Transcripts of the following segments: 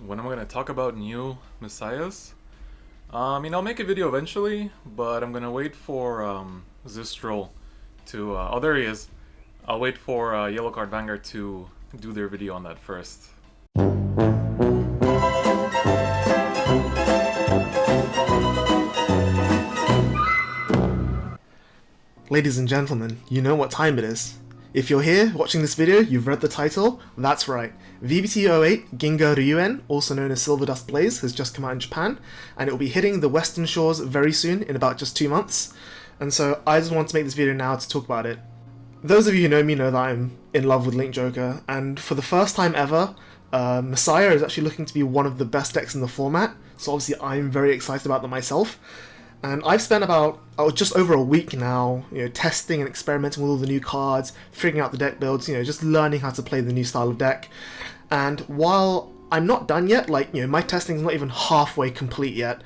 when am I gonna talk about new Messiahs? I'll make a video eventually, but I'm gonna wait for Zistral to. Oh, there he is. I'll wait for Yellow Card Vanguard to do their video on that first. Ladies and gentlemen, you know what time it is. If you're here watching this video, you've read the title. That's right. V-BT08 Ginga Ryuen, also known as Silver Dust Blaze, has just come out in Japan, and it will be hitting the Western shores very soon, in about just 2 months. And so I just want to make this video now to talk about it. Those of you who know me know that I'm in love with Link Joker, and for the first time ever, Messiah is actually looking to be one of the best decks in the format, so obviously I'm very excited about them myself. And I've spent about just over a week now, testing and experimenting with all the new cards, figuring out the deck builds, just learning how to play the new style of deck. And while I'm not done yet, my testing is not even halfway complete yet.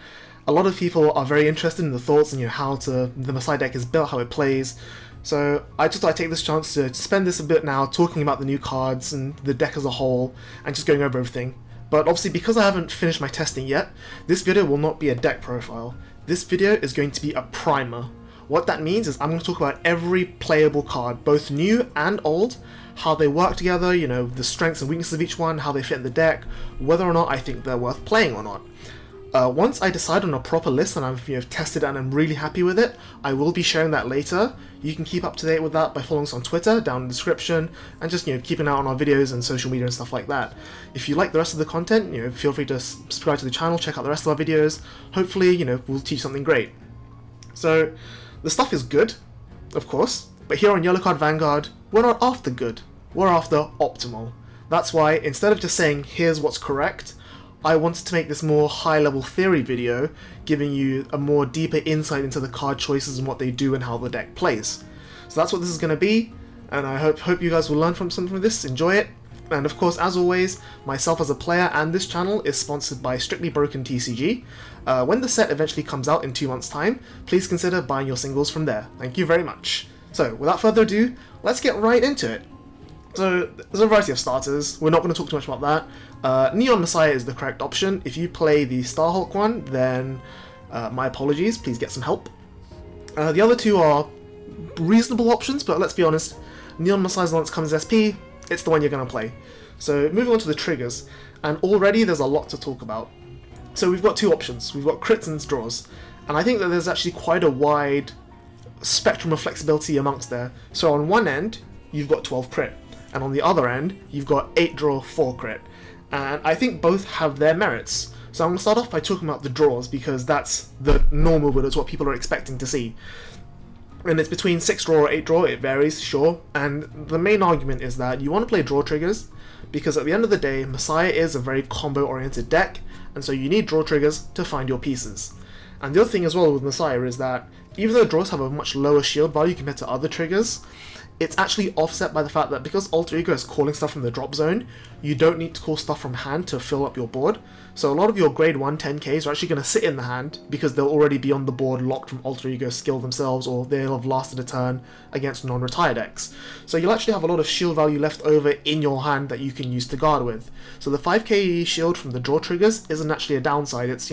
A lot of people are very interested in the thoughts and how the Messiah deck is built, how it plays. So I just thought I'd take this chance to spend this a bit now talking about the new cards and the deck as a whole, and just going over everything. But obviously, because I haven't finished my testing yet, this video will not be a deck profile. This video is going to be a primer. What that means is I'm going to talk about every playable card, both new and old, how they work together, the strengths and weaknesses of each one, how they fit in the deck, whether or not I think they're worth playing or not. Once I decide on a proper list and I've tested it and I'm really happy with it, I will be sharing that later. You can keep up to date with that by following us on Twitter, down in the description, and just keep an eye on our videos and social media and stuff like that. If you like the rest of the content, feel free to subscribe to the channel, check out the rest of our videos. Hopefully, we'll teach something great. So, the stuff is good, of course, but here on Yellow Card Vanguard, we're not after good, we're after optimal. That's why, instead of just saying, here's what's correct, I wanted to make this more high-level theory video, giving you a more deeper insight into the card choices and what they do and how the deck plays. So that's what this is going to be, and I hope you guys will learn from something from this, enjoy it. And of course, as always, myself as a player and this channel is sponsored by Strictly Broken TCG. When the set eventually comes out in 2 months' time, please consider buying your singles from there. Thank you very much. So, without further ado, let's get right into it. So, there's a variety of starters, we're not going to talk too much about that. Neon Messiah is the correct option. If you play the Starhawk one, then my apologies, please get some help. The other two are reasonable options, but let's be honest, Neon Messiah is the one that comes as SP, it's the one you're going to play. So moving on to the triggers, and already there's a lot to talk about. So we've got two options, we've got crits and draws, and I think that there's actually quite a wide spectrum of flexibility amongst there. So on one end, you've got 12 crit, and on the other end, you've got 8 draw, 4 crit. And I think both have their merits. So I'm going to start off by talking about the draws, because that's the normal build, it's what people are expecting to see. And it's between 6 draw or 8 draw, it varies, sure. And the main argument is that you want to play draw triggers, because at the end of the day, Messiah is a very combo-oriented deck, and so you need draw triggers to find your pieces. And the other thing as well with Messiah is that, even though draws have a much lower shield value compared to other triggers, it's actually offset by the fact that because Alter Ego is calling stuff from the drop zone, you don't need to call stuff from hand to fill up your board. So a lot of your grade 1 10Ks are actually going to sit in the hand because they'll already be on the board locked from Alter Ego's skill themselves, or they'll have lasted a turn against non-retire decks. So you'll actually have a lot of shield value left over in your hand that you can use to guard with. So the 5k shield from the draw triggers isn't actually a downside, it's,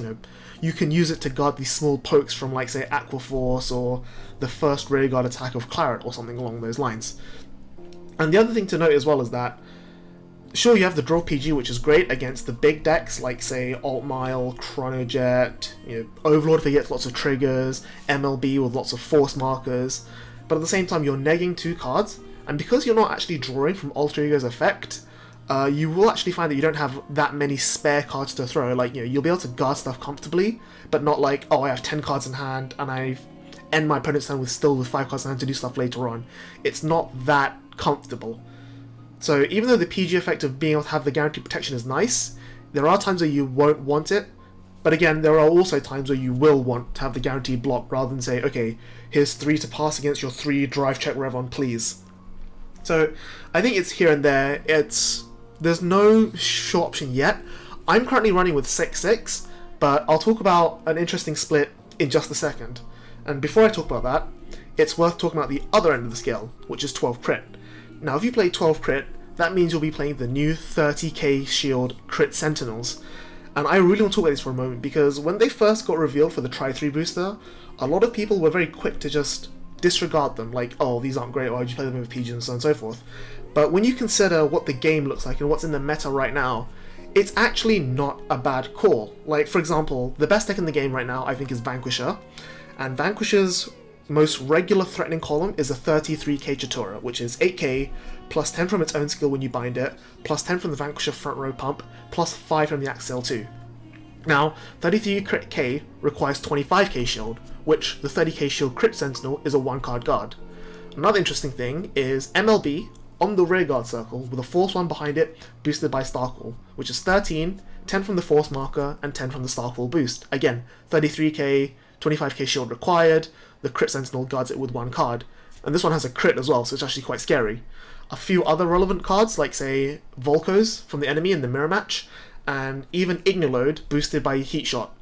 you can use it to guard these small pokes from, like, say, Aqua Force or the first rear guard attack of Claret or something along those lines. And the other thing to note as well is that, sure, you have the draw PG, which is great against the big decks like, say, Altmile, Chronojet, Overlord if it gets lots of triggers, MLB with lots of force markers, but at the same time you're negging 2 cards, and because you're not actually drawing from Alter Ego's effect, you will actually find that you don't have that many spare cards to throw. Like, you'll be able to guard stuff comfortably, but not like, oh, I have 10 cards in hand and I end my opponent's turn with 5 cards in hand to do stuff later on. It's not that comfortable. So even though the PG effect of being able to have the guaranteed protection is nice, there are times where you won't want it, but again, there are also times where you will want to have the guaranteed block rather than say, okay, here's 3 to pass against your 3 drive check Revon, please. So I think it's here and there. There's no sure option yet. I'm currently running with 6-6, but I'll talk about an interesting split in just a second. And before I talk about that, it's worth talking about the other end of the scale, which is 12 crit. Now, if you play 12 crit, that means you'll be playing the new 30k shield crit sentinels. And I really want to talk about this for a moment, because when they first got revealed for the Tri-3 booster, a lot of people were very quick to just disregard them, like, oh, these aren't great, why would you play them with PG and so on and so forth. But when you consider what the game looks like and what's in the meta right now, it's actually not a bad call. Like, for example, the best deck in the game right now, I think, is Vanquisher, and Vanquisher's most regular threatening column is a 33k Chatura, which is 8k, plus 10 from its own skill when you bind it, plus 10 from the Vanquisher front row pump, plus 5 from the Axel too. Now, 33k requires 25k shield, which the 30k shield crit sentinel is a 1-card guard. Another interesting thing is MLB on the rear guard circle with a Force 1 behind it, boosted by Starcall, which is 13, 10 from the Force marker, and 10 from the Starcall boost. Again, 33k, 25k shield required, the crit sentinel guards it with 1 card. And this one has a crit as well, so it's actually quite scary. A few other relevant cards, like say Volcos from the enemy in the mirror match, and even Ignoload boosted by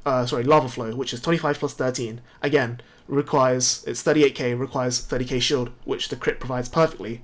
Lava Flow, which is 25 plus 13. Again, it's 38k, requires 30k shield, which the crit provides perfectly.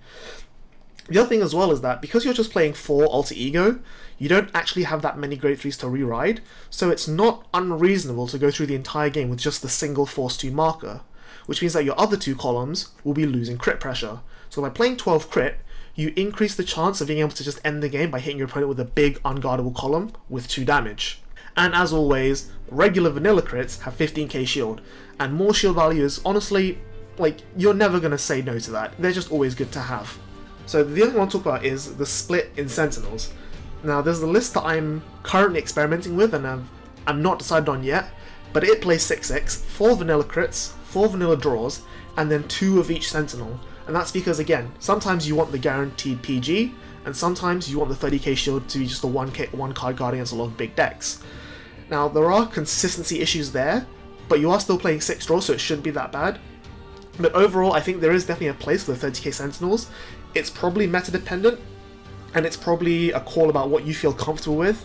The other thing as well is that because you're just playing 4 Alter Ego, you don't actually have that many grade 3s to re-ride, so it's not unreasonable to go through the entire game with just the single Force 2 marker, which means that your other 2 columns will be losing crit pressure. So by playing 12 crit, you increase the chance of being able to just end the game by hitting your opponent with a big unguardable column with 2 damage. And as always, regular vanilla crits have 15k shield, and more shield value is honestly, like, you're never going to say no to that. They're just always good to have. So the other thing I want to talk about is the split in Sentinels. Now there's the list that I'm currently experimenting with and I'm not decided on yet, but it plays 6-6, 4 vanilla crits, 4 vanilla draws, and then 2 of each Sentinel. And that's because, again, sometimes you want the guaranteed PG, and sometimes you want the 30k shield to be just a 1 card guard against a lot of big decks. Now there are consistency issues there, but you are still playing 6 draws, so it shouldn't be that bad. But overall, I think there is definitely a place for the 30k Sentinels. It's probably meta dependent, and it's probably a call about what you feel comfortable with,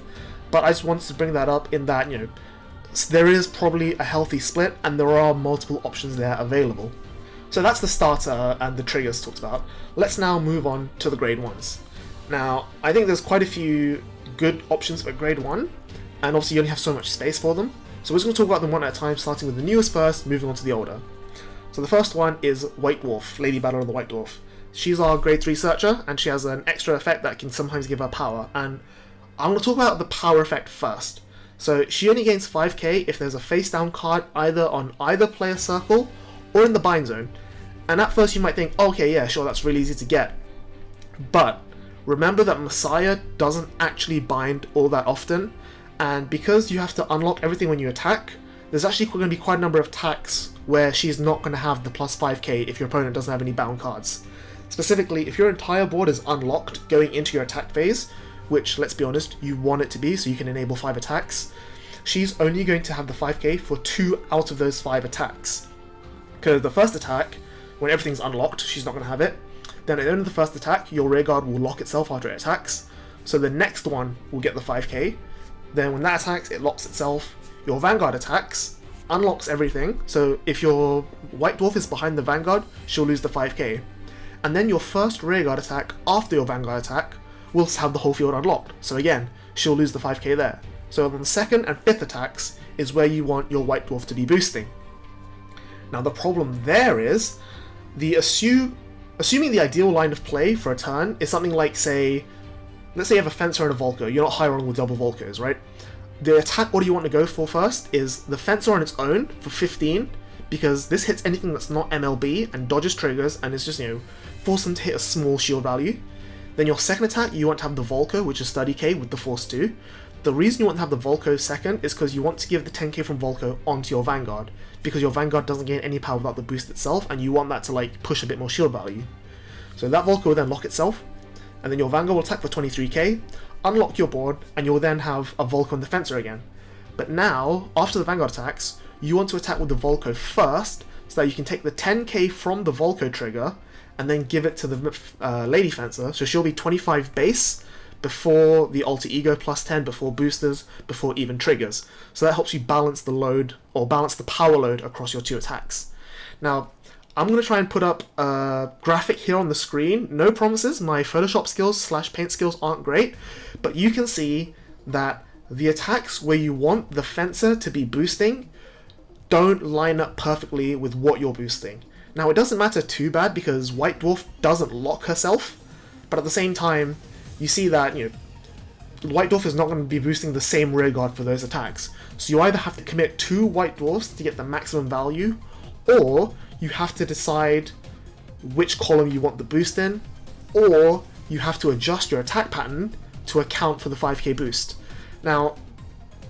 but I just wanted to bring that up in that, there is probably a healthy split, and there are multiple options there available. So that's the starter and the triggers talked about. Let's now move on to the grade 1s. Now, I think there's quite a few good options for grade 1, and obviously you only have so much space for them, so we're just going to talk about them one at a time, starting with the newest first, moving on to the older. So the first one is White Dwarf, Lady Balerother the White Dwarf. She's our grade 3 searcher, and she has an extra effect that can sometimes give her power, and I'm going to talk about the power effect first. So she only gains 5k if there's a face down card either on either player circle or in the bind zone. And at first you might think, okay, yeah, sure, that's really easy to get. But remember that Messiah doesn't actually bind all that often, and because you have to unlock everything when you attack, there's actually going to be quite a number of attacks where she's not going to have the plus 5k if your opponent doesn't have any bound cards. Specifically, if your entire board is unlocked going into your attack phase, which, let's be honest, you want it to be so you can enable 5 attacks, she's only going to have the 5k for 2 out of those 5 attacks. Because the first attack, when everything's unlocked, she's not going to have it. Then at the end of the first attack, your rearguard will lock itself after it attacks, so the next one will get the 5k. Then when that attacks, it locks itself. Your Vanguard attacks, unlocks everything, so if your White Dwarf is behind the Vanguard, she'll lose the 5k. And then your first rearguard attack after your Vanguard attack will have the whole field unlocked, so again, she'll lose the 5k there. So on the second and fifth attacks is where you want your White Dwarf to be boosting. Now the problem there is, assuming the ideal line of play for a turn is something like, say, let's say you have a Fencer and a Volco, you're not high rolling with double Volcos, right? The attack order you want to go for first is the Fencer on its own for 15, because this hits anything that's not MLB and dodges triggers, and it's just, force them to hit a small shield value. Then your second attack, you want to have the Volco, which is 30k with the Force 2. The reason you want to have the Volco second is because you want to give the 10k from Volco onto your Vanguard, because your Vanguard doesn't gain any power without the boost itself, and you want that to push a bit more shield value. So that Volco will then lock itself, and then your Vanguard will attack for 23k, unlock your board, and you'll then have a Volco and the Fencer again. But now, after the Vanguard attacks, you want to attack with the Volco first, so that you can take the 10k from the Volco trigger, and then give it to the Lady Fencer, so she'll be 25 base, before the Alter Ego plus 10, before boosters, before even triggers. So that helps you balance the load, or balance the power load across your 2 attacks. Now, I'm going to try and put up a graphic here on the screen. No promises, my Photoshop skills / paint skills aren't great, but you can see that the attacks where you want the fencer to be boosting don't line up perfectly with what you're boosting. Now, it doesn't matter too bad because White Dwarf doesn't lock herself, but at the same time, you see that, White Dwarf is not going to be boosting the same rearguard for those attacks. So you either have to commit 2 White Dwarfs to get the maximum value, or you have to decide which column you want the boost in, or you have to adjust your attack pattern to account for the 5k boost. Now,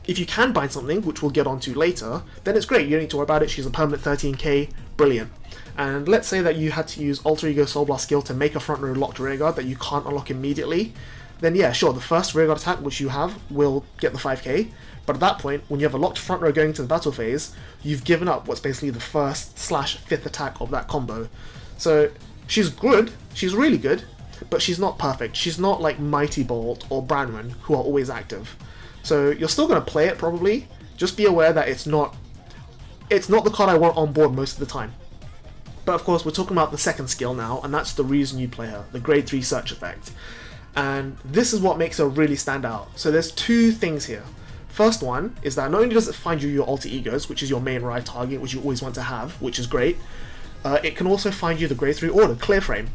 if you can bind something, which we'll get onto later, then it's great, you don't need to worry about it, she's a permanent 13k, brilliant. And let's say that you had to use Alter Ego Soul Blast skill to make a front row locked rearguard that you can't unlock immediately, then yeah, sure, the first rearguard attack which you have will get the 5k, but at that point, when you have a locked front row going to the battle phase, you've given up what's basically the first / 5th attack of that combo. So, she's good, she's really good, but she's not perfect. She's not like Mighty Bolt or Branwen, who are always active. So you're still going to play it probably, just be aware that it's not the card I want on board most of the time. But of course, we're talking about the second skill now, and that's the reason you play her, the grade 3 search effect. And this is what makes her really stand out. So there's 2 things here. First one is that not only does it find you your alter egos, which is your main ride target, which you always want to have, which is great, it can also find you the grade 3 order, Clear Frame.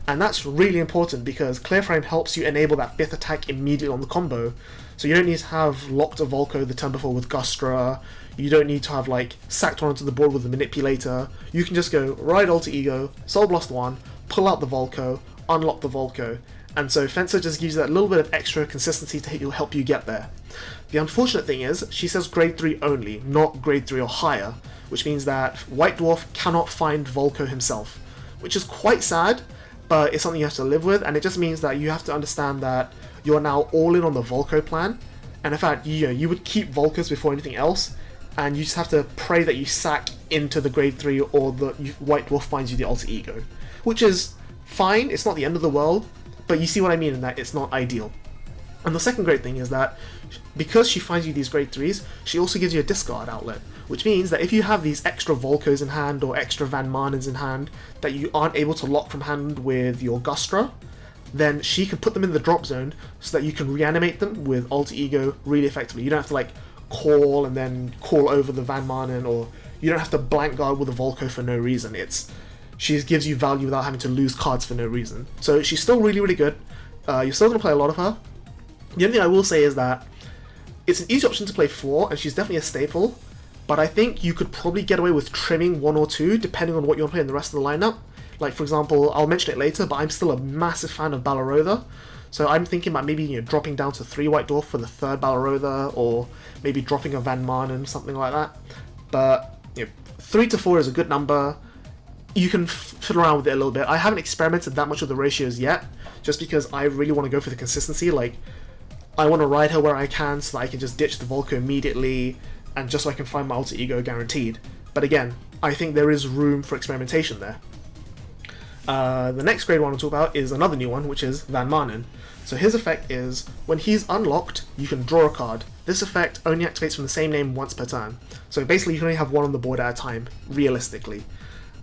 And that's really important because Clear Frame helps you enable that 5th attack immediately on the combo. So you don't need to have locked a Volco the turn before with Gustra, you don't need to have like sacked one onto the board with the Manipulator, you can just go ride alter ego, Soul Blast 1, pull out the Volco, unlock the Volco, and so Fencer just gives you that little bit of extra consistency to help you get there. The unfortunate thing is, she says grade 3 only, not grade 3 or higher, which means that White Dwarf cannot find Volco himself, which is quite sad, but it's something you have to live with, and it just means that you have to understand that you're now all in on the Volco plan, and in fact, you would keep Volcos before anything else, and you just have to pray that you sack into the grade 3 or the White Dwarf finds you the alter ego, which is fine, it's not the end of the world, but you see what I mean in that it's not ideal. And the second great thing is that because she finds you these grade 3s, she also gives you a discard outlet, which means that if you have these extra Volcos in hand or extra Vanmaanens in hand that you aren't able to lock from hand with your Gustra, then she can put them in the drop zone so that you can reanimate them with Alter Ego really effectively. You don't have to like call and then call over the Vanmaanen, or you don't have to blank guard with a Volco for no reason. She gives you value without having to lose cards for no reason. So she's still really, really good. You're still going to play a lot of her. The only thing I will say is that it's an easy option to play 4, and she's definitely a staple, but I think you could probably get away with trimming 1 or 2 depending on what you want to play in the rest of the lineup. Like for example, I'll mention it later, but I'm still a massive fan of Balerother, so I'm thinking about maybe dropping down to 3 White Dwarf for the 3rd Balerother, or maybe dropping a Vanmaanen, something like that. But 3 to 4 is a good number. You can fiddle around with it a little bit. I haven't experimented that much with the ratios yet, just because I really want to go for the consistency. Like, I want to ride her where I can so that I can just ditch the Volco immediately, and just so I can find my alter ego guaranteed. But again, I think there is room for experimentation there. The next grade one we'll talk about is another new one, which is Vanmaanen. So his effect is, when he's unlocked, you can draw a card. This effect only activates from the same name once per turn. So basically you can only have one on the board at a time, realistically.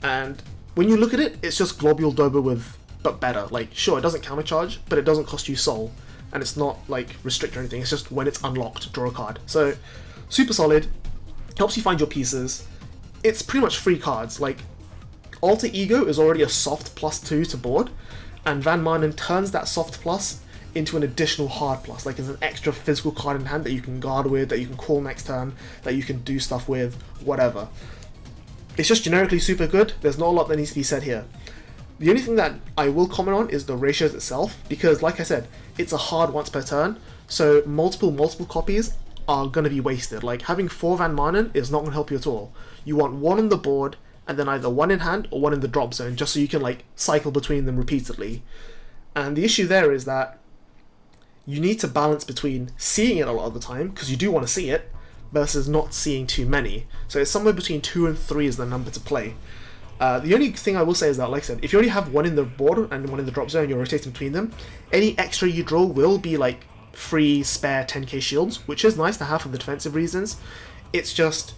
And when you look at it, it's just Globule Dobo but better. Like, sure, it doesn't countercharge, but it doesn't cost you soul. And it's not, like, restricted or anything, it's just when it's unlocked, draw a card. So, super solid, helps you find your pieces. It's pretty much free cards. Like, Alter Ego is already a soft +2 to board, and Vanmaanen turns that soft plus into an additional hard plus. Like, it's an extra physical card in hand that you can guard with, that you can call next turn, that you can do stuff with, whatever. It's just generically super good. There's not a lot that needs to be said here. The only thing that I will comment on is the ratios itself, because like I said, it's a hard once per turn, so multiple copies are going to be wasted. Like, having 4 Vanmaanen is not going to help you at all. You want 1 on the board, and then either 1 in hand or 1 in the drop zone, just so you can like cycle between them repeatedly. And the issue there is that you need to balance between seeing it a lot of the time, because you do want to see it, versus not seeing too many. So it's somewhere between 2 and 3 is the number to play. The only thing I will say is that, like I said, if you already have 1 in the board and 1 in the drop zone, you're rotating between them, any extra you draw will be like free spare 10k shields, which is nice to have for the defensive reasons. It's just,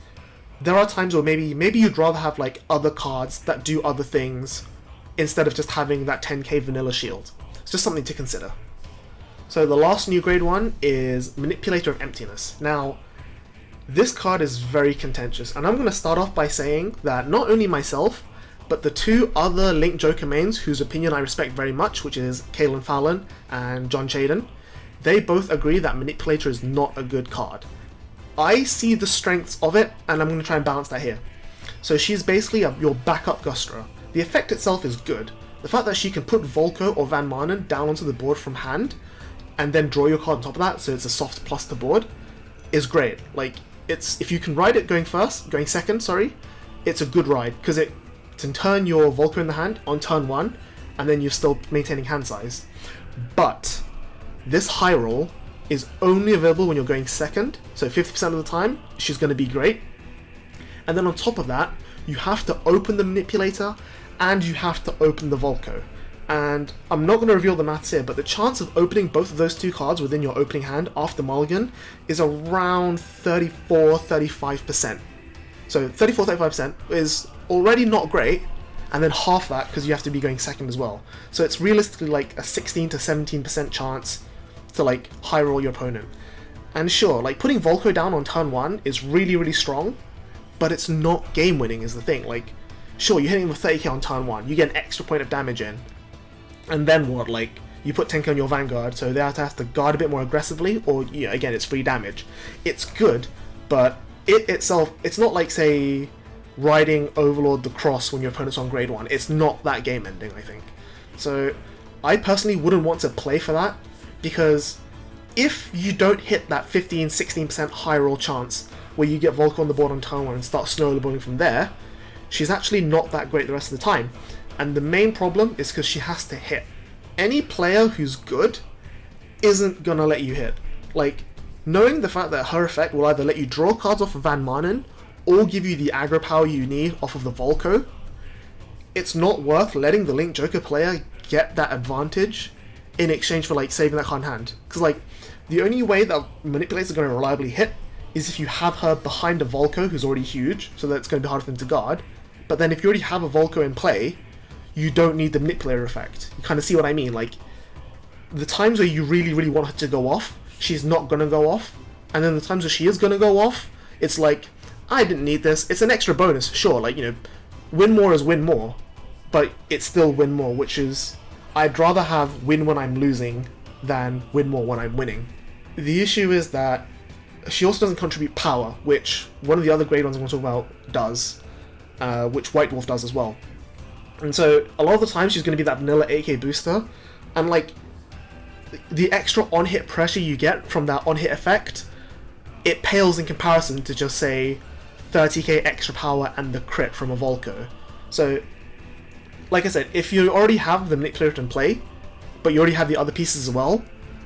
there are times where maybe you'd rather have like other cards that do other things instead of just having that 10k vanilla shield. It's just something to consider. So the last new grade 1 is Manipulator of Emptiness. Now, this card is very contentious, and I'm going to start off by saying that not only myself, but the two other Link Joker mains whose opinion I respect very much, which is Kalen Fallon and John Chaden, they both agree that Manipulator is not a good card. I see the strengths of it, and I'm going to try and balance that here. So she's basically your backup Gustra. The effect itself is good. The fact that she can put Volco or Vanmaanen down onto the board from hand, and then draw your card on top of that, so it's a soft plus to board, is great. Like, it's, if you can ride it going second, it's a good ride, because it can turn your Volco in the hand on turn 1, and then you're still maintaining hand size. But this high roll is only available when you're going second, so 50% of the time she's going to be great. And then on top of that, you have to open the Manipulator and you have to open the Volco. And I'm not going to reveal the maths here, but the chance of opening both of those two cards within your opening hand after mulligan is around 34-35%. So 34-35% is already not great, and then half that because you have to be going second as well. So it's realistically like a 16 to 17% chance to like high roll your opponent. And sure, like putting Volco down on turn 1 is really, really strong, but it's not game winning is the thing. Like, sure, you're hitting with 30k on turn 1, you get an extra point of damage in, and then what? Like, you put 10k on your Vanguard, so they have to guard a bit more aggressively, or yeah, again, it's free damage. It's good, but it itself, it's not like, say, riding Overlord the Cross when your opponent's on grade 1. It's not that game ending, I think. So I personally wouldn't want to play for that, because if you don't hit that 15-16% high roll chance where you get Volco on the board on turn 1 and start snowballing from there, she's actually not that great the rest of the time. And the main problem is because she has to hit. Any player who's good isn't gonna let you hit. Like, knowing the fact that her effect will either let you draw cards off of Vanmaanen or give you the aggro power you need off of the Volco, it's not worth letting the Link Joker player get that advantage in exchange for like saving that card in hand. Because like, the only way that Manipulators are going to reliably hit is if you have her behind a Volco who's already huge, so that it's going to be hard for them to guard. But then if you already have a Volco in play, you don't need the Manipulator effect. You kind of see what I mean? Like, the times where you really, really want her to go off, she's not going to go off. And then the times where she is going to go off, it's like, I didn't need this. It's an extra bonus, sure, like, you know, win more is win more, but it's still win more, which is, I'd rather have win when I'm losing than win more when I'm winning. The issue is that she also doesn't contribute power, which one of the other grade ones I'm going to talk about does, which White Dwarf does as well. And so a lot of the time she's going to be that vanilla 8k booster, and like, the extra on-hit pressure you get from that on-hit effect, it pales in comparison to just say 30k extra power and the crit from a Volco. So, like I said, if you already have the Manipulator in play, but you already have the other pieces as well,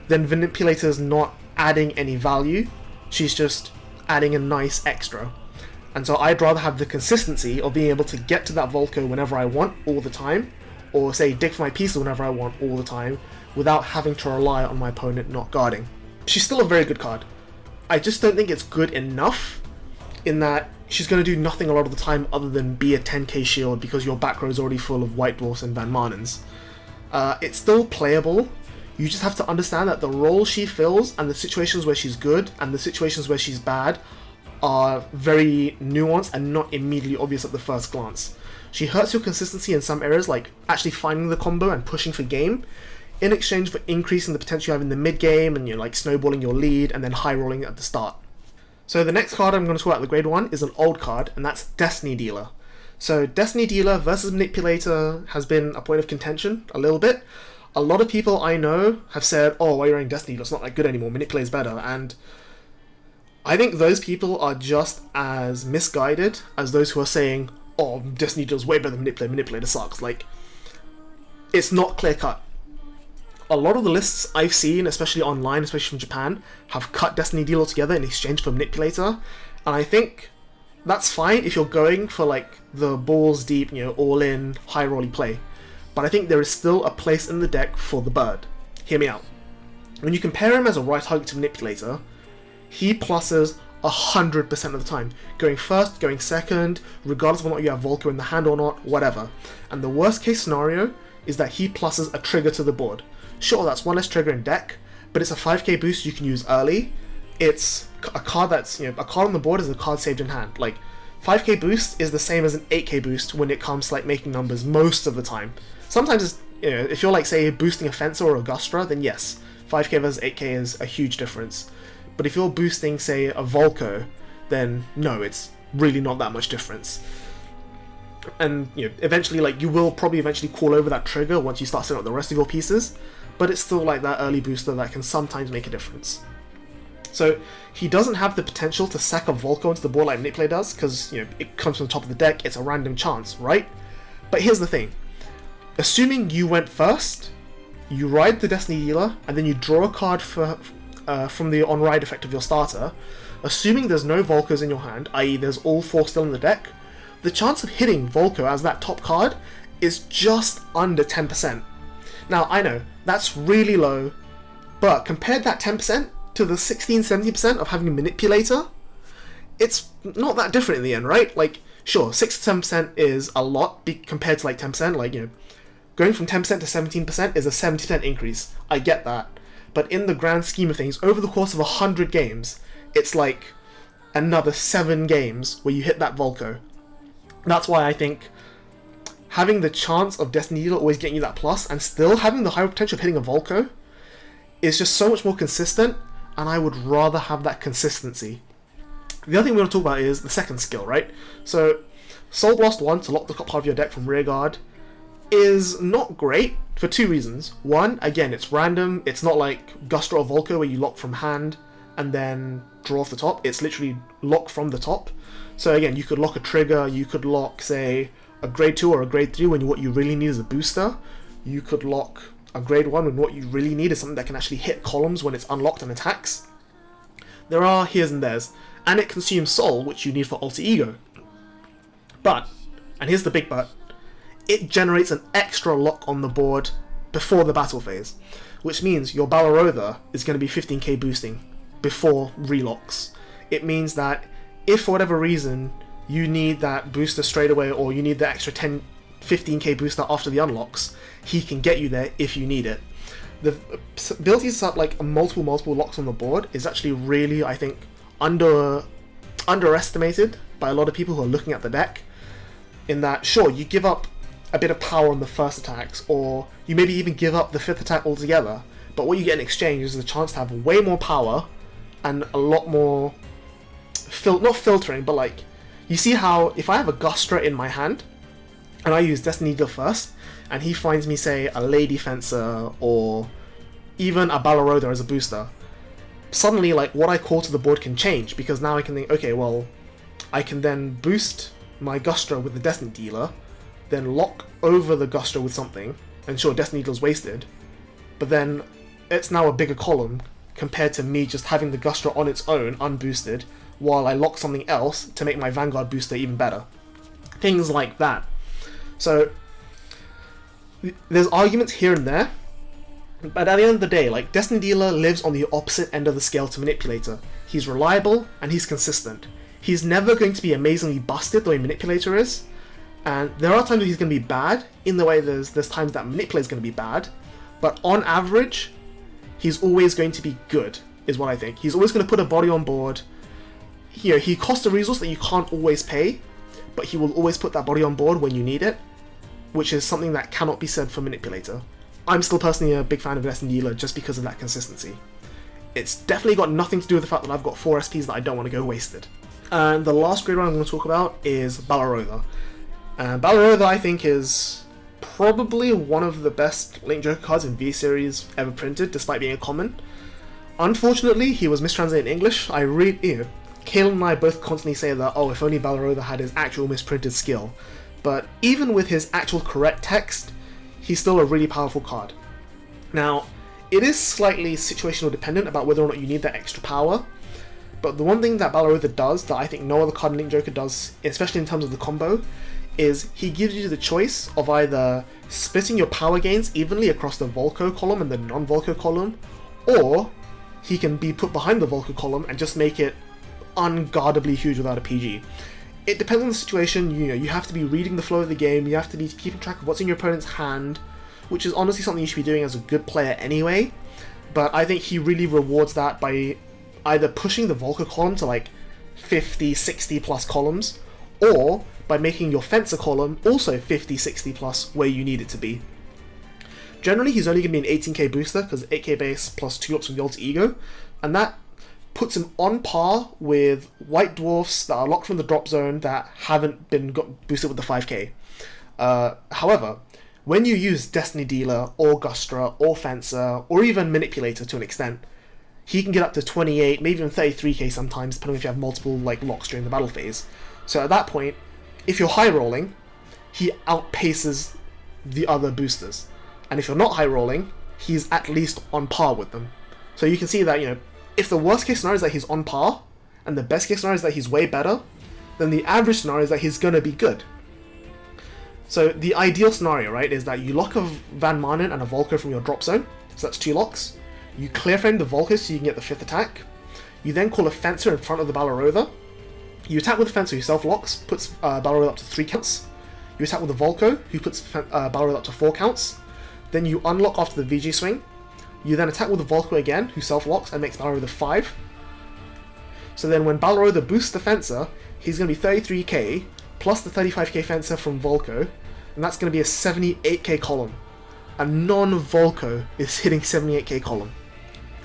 then Manipulator's not adding any value, she's just adding a nice extra. And so I'd rather have the consistency of being able to get to that Volco whenever I want, all the time, or say dig for my pieces whenever I want, all the time, without having to rely on my opponent not guarding. She's still a very good card. I just don't think it's good enough in that she's going to do nothing a lot of the time other than be a 10k shield because your back row is already full of White Dwarfs and Vanmaanens. It's still playable. You just have to understand that the role she fills and the situations where she's good and the situations where she's bad are very nuanced and not immediately obvious at the first glance. She hurts your consistency in some areas, like actually finding the combo and pushing for game, in exchange for increasing the potential you have in the mid game and you're like snowballing your lead and then high rolling at the start. So the next card I'm going to talk about, the grade 1, is an old card, and that's Destiny Dealer. So Destiny Dealer versus Manipulator has been a point of contention a little bit. A lot of people I know have said, oh, why are you running Destiny Dealer? It's not that good anymore, Manipulator's better. And I think those people are just as misguided as those who are saying, oh, Destiny Dealer's way better than Manipulator, Manipulator sucks. Like, it's not clear cut. A lot of the lists I've seen, especially online, especially from Japan, have cut Destiny Dealer together in exchange for Manipulator, and I think that's fine if you're going for like the balls deep, you know, all-in, high-rolly play. But I think there is still a place in the deck for the bird. Hear me out. When you compare him as a right target to Manipulator, he pluses 100% of the time. Going first, going second, regardless of whether or not you have Volco in the hand or not, whatever. And the worst case scenario is that he pluses a trigger to the board. Sure, that's one less trigger in deck, but it's a 5k boost you can use early. It's a card that's, a card on the board is a card saved in hand. Like, 5k boost is the same as an 8k boost when it comes to like making numbers most of the time. Sometimes it's, if you're like, say, boosting a Fencer or a Gustra, then yes, 5k versus 8k is a huge difference. But if you're boosting, say, a Volco, then no, it's really not that much difference. And eventually, like, you will probably eventually call over that trigger once you start setting up the rest of your pieces, but it's still like that early booster that can sometimes make a difference. So he doesn't have the potential to sack a Volco into the board like Manipulator does, because it comes from the top of the deck, it's a random chance, right? But here's the thing. Assuming you went first, you ride the Destiny Dealer, and then you draw a card from the on-ride effect of your starter, assuming there's no Volcos in your hand, i.e. there's all 4 still in the deck, the chance of hitting Volco as that top card is just under 10%. Now, I know, that's really low, but compared that 10% to the 16-17% of having a Manipulator, it's not that different in the end, right? Like, sure, 6-7% is a lot compared to like 10%, like, going from 10% to 17% is a 70% increase. I get that. But in the grand scheme of things, over the course of 100 games, it's like another 7 games where you hit that Volco. That's why I think having the chance of Destiny Dealer always getting you that plus, and still having the high potential of hitting a Volco, is just so much more consistent, and I would rather have that consistency. The other thing we're going to talk about is the second skill, right? So, Soul Blast 1 to lock the top part of your deck from rearguard is not great for 2 reasons. One, again, it's random. It's not like Gustra or Volco where you lock from hand and then draw off the top. It's literally lock from the top. So again, you could lock a trigger, you could lock, say, a grade 2 or a grade 3 when what you really need is a booster. You could lock a grade 1 when what you really need is something that can actually hit columns when it's unlocked and attacks. There are here's and there's, and it consumes soul, which you need for alter ego. But, and here's the big but, it generates an extra lock on the board before the battle phase, which means your Balerother is going to be 15k boosting before relocks. It means that if for whatever reason you need that booster straight away, or you need the extra 15k booster after the unlocks, he can get you there if you need it. The ability to set up like multiple locks on the board is actually really, I think, underestimated by a lot of people who are looking at the deck, in that, sure, you give up a bit of power on the first attacks, or you maybe even give up the 5th attack altogether, but what you get in exchange is the chance to have way more power and a lot more not filtering, but like, you see how if I have a Gustra in my hand and I use Destiny Dealer first, and he finds me, say, a Lady Fencer or even a Balerother as a booster, suddenly like what I call to the board can change, because now I can think, okay, well, I can then boost my Gustra with the Destiny Dealer, then lock over the Gustra with something, and sure, Destiny Dealer's wasted, but then it's now a bigger column compared to me just having the Gustra on its own, unboosted, while I lock something else to make my Vanguard booster even better. Things like that. So, there's arguments here and there, but at the end of the day, like, Destiny Dealer lives on the opposite end of the scale to Manipulator. He's reliable, and he's consistent. He's never going to be amazingly busted the way Manipulator is, and there are times where he's going to be bad, in the way there's times that Manipulator's going to be bad, but on average, he's always going to be good, is what I think. He's always going to put a body on board. He costs a resource that you can't always pay, but he will always put that body on board when you need it, which is something that cannot be said for Manipulator. I'm still personally a big fan of Destiny Dealer just because of that consistency. It's definitely got nothing to do with the fact that I've got 4 SPs that I don't want to go wasted. And the last grade one I'm going to talk about is Balerother. Balerother, I think, is probably one of the best Link Joker cards in V-Series ever printed, despite being a common. Unfortunately, he was mistranslated in English. Kale and I both constantly say that, oh, if only Balerother had his actual misprinted skill. But even with his actual correct text, he's still a really powerful card. Now, it is slightly situational dependent about whether or not you need that extra power, but the one thing that Balerother does that I think no other card in Link Joker does, especially in terms of the combo, is he gives you the choice of either splitting your power gains evenly across the Volco column and the non-Volco column, or he can be put behind the Volco column and just make it unguardably huge without a PG. It depends on the situation. You know, you have to be reading the flow of the game, you have to be keeping track of what's in your opponent's hand, which is honestly something you should be doing as a good player anyway, but I think he really rewards that by either pushing the Volca column to like 50, 60 plus columns, or by making your Fencer column also 50, 60 plus where you need it to be. Generally, he's only going to be an 18k booster because 8k base plus 2 drops from the Alter Ego, and that puts him on par with white dwarfs that are locked from the drop zone that haven't been boosted with the 5k. However, when you use Destiny Dealer, or Gustra, or Fencer, or even Manipulator to an extent, he can get up to 28, maybe even 33k sometimes, depending if you have multiple like locks during the battle phase. So at that point, if you're high rolling, he outpaces the other boosters. And if you're not high rolling, he's at least on par with them. So you can see that, you know, if the worst case scenario is that he's on par, and the best case scenario is that he's way better, then the average scenario is that he's gonna be good. So the ideal scenario, right, is that you lock a Vanmaanen and a Volco from your drop zone, so that's 2 locks. You clear frame the Volco so you can get the 5th attack. You then call a Fencer in front of the Balerother. You attack with the Fencer who self-locks, puts Balerother up to 3 counts. You attack with the Volco, who puts Balerother up to 4 counts. Then you unlock after the VG swing. You then attack with the Volco again, who self-locks and makes Balerother 5. So then when Balerother boosts the Fencer, he's going to be 33k, plus the 35k Fencer from Volco, and that's going to be a 78k column. A non-Volco is hitting 78k column.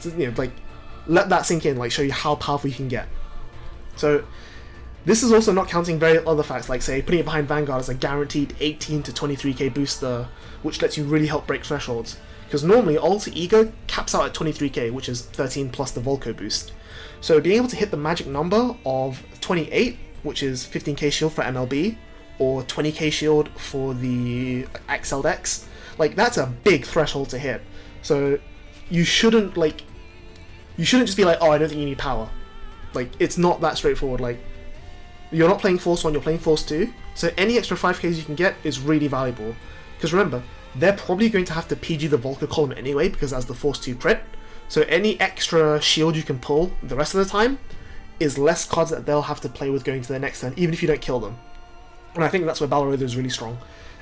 So, you know, like, let that sink in, like, show you how powerful you can get. So, this is also not counting very other facts, like, say, putting it behind Vanguard as a guaranteed 18 to 23k booster, which lets you really help break thresholds. Because normally, Alter Ego caps out at 23k, which is 13 plus the Volco boost. So being able to hit the magic number of 28, which is 15k shield for MLB, or 20k shield for the XL decks, like, that's a big threshold to hit. So you shouldn't just be like, oh, I don't think you need power. Like, it's not that straightforward. Like, you're not playing Force 1, you're playing Force 2, so any extra 5ks you can get is really valuable. Because remember, they're probably going to have to PG the Volca column anyway, because that's the Force 2 crit, so any extra shield you can pull the rest of the time is less cards that they'll have to play with going to their next turn, even if you don't kill them. And I think that's where Balerother is really strong.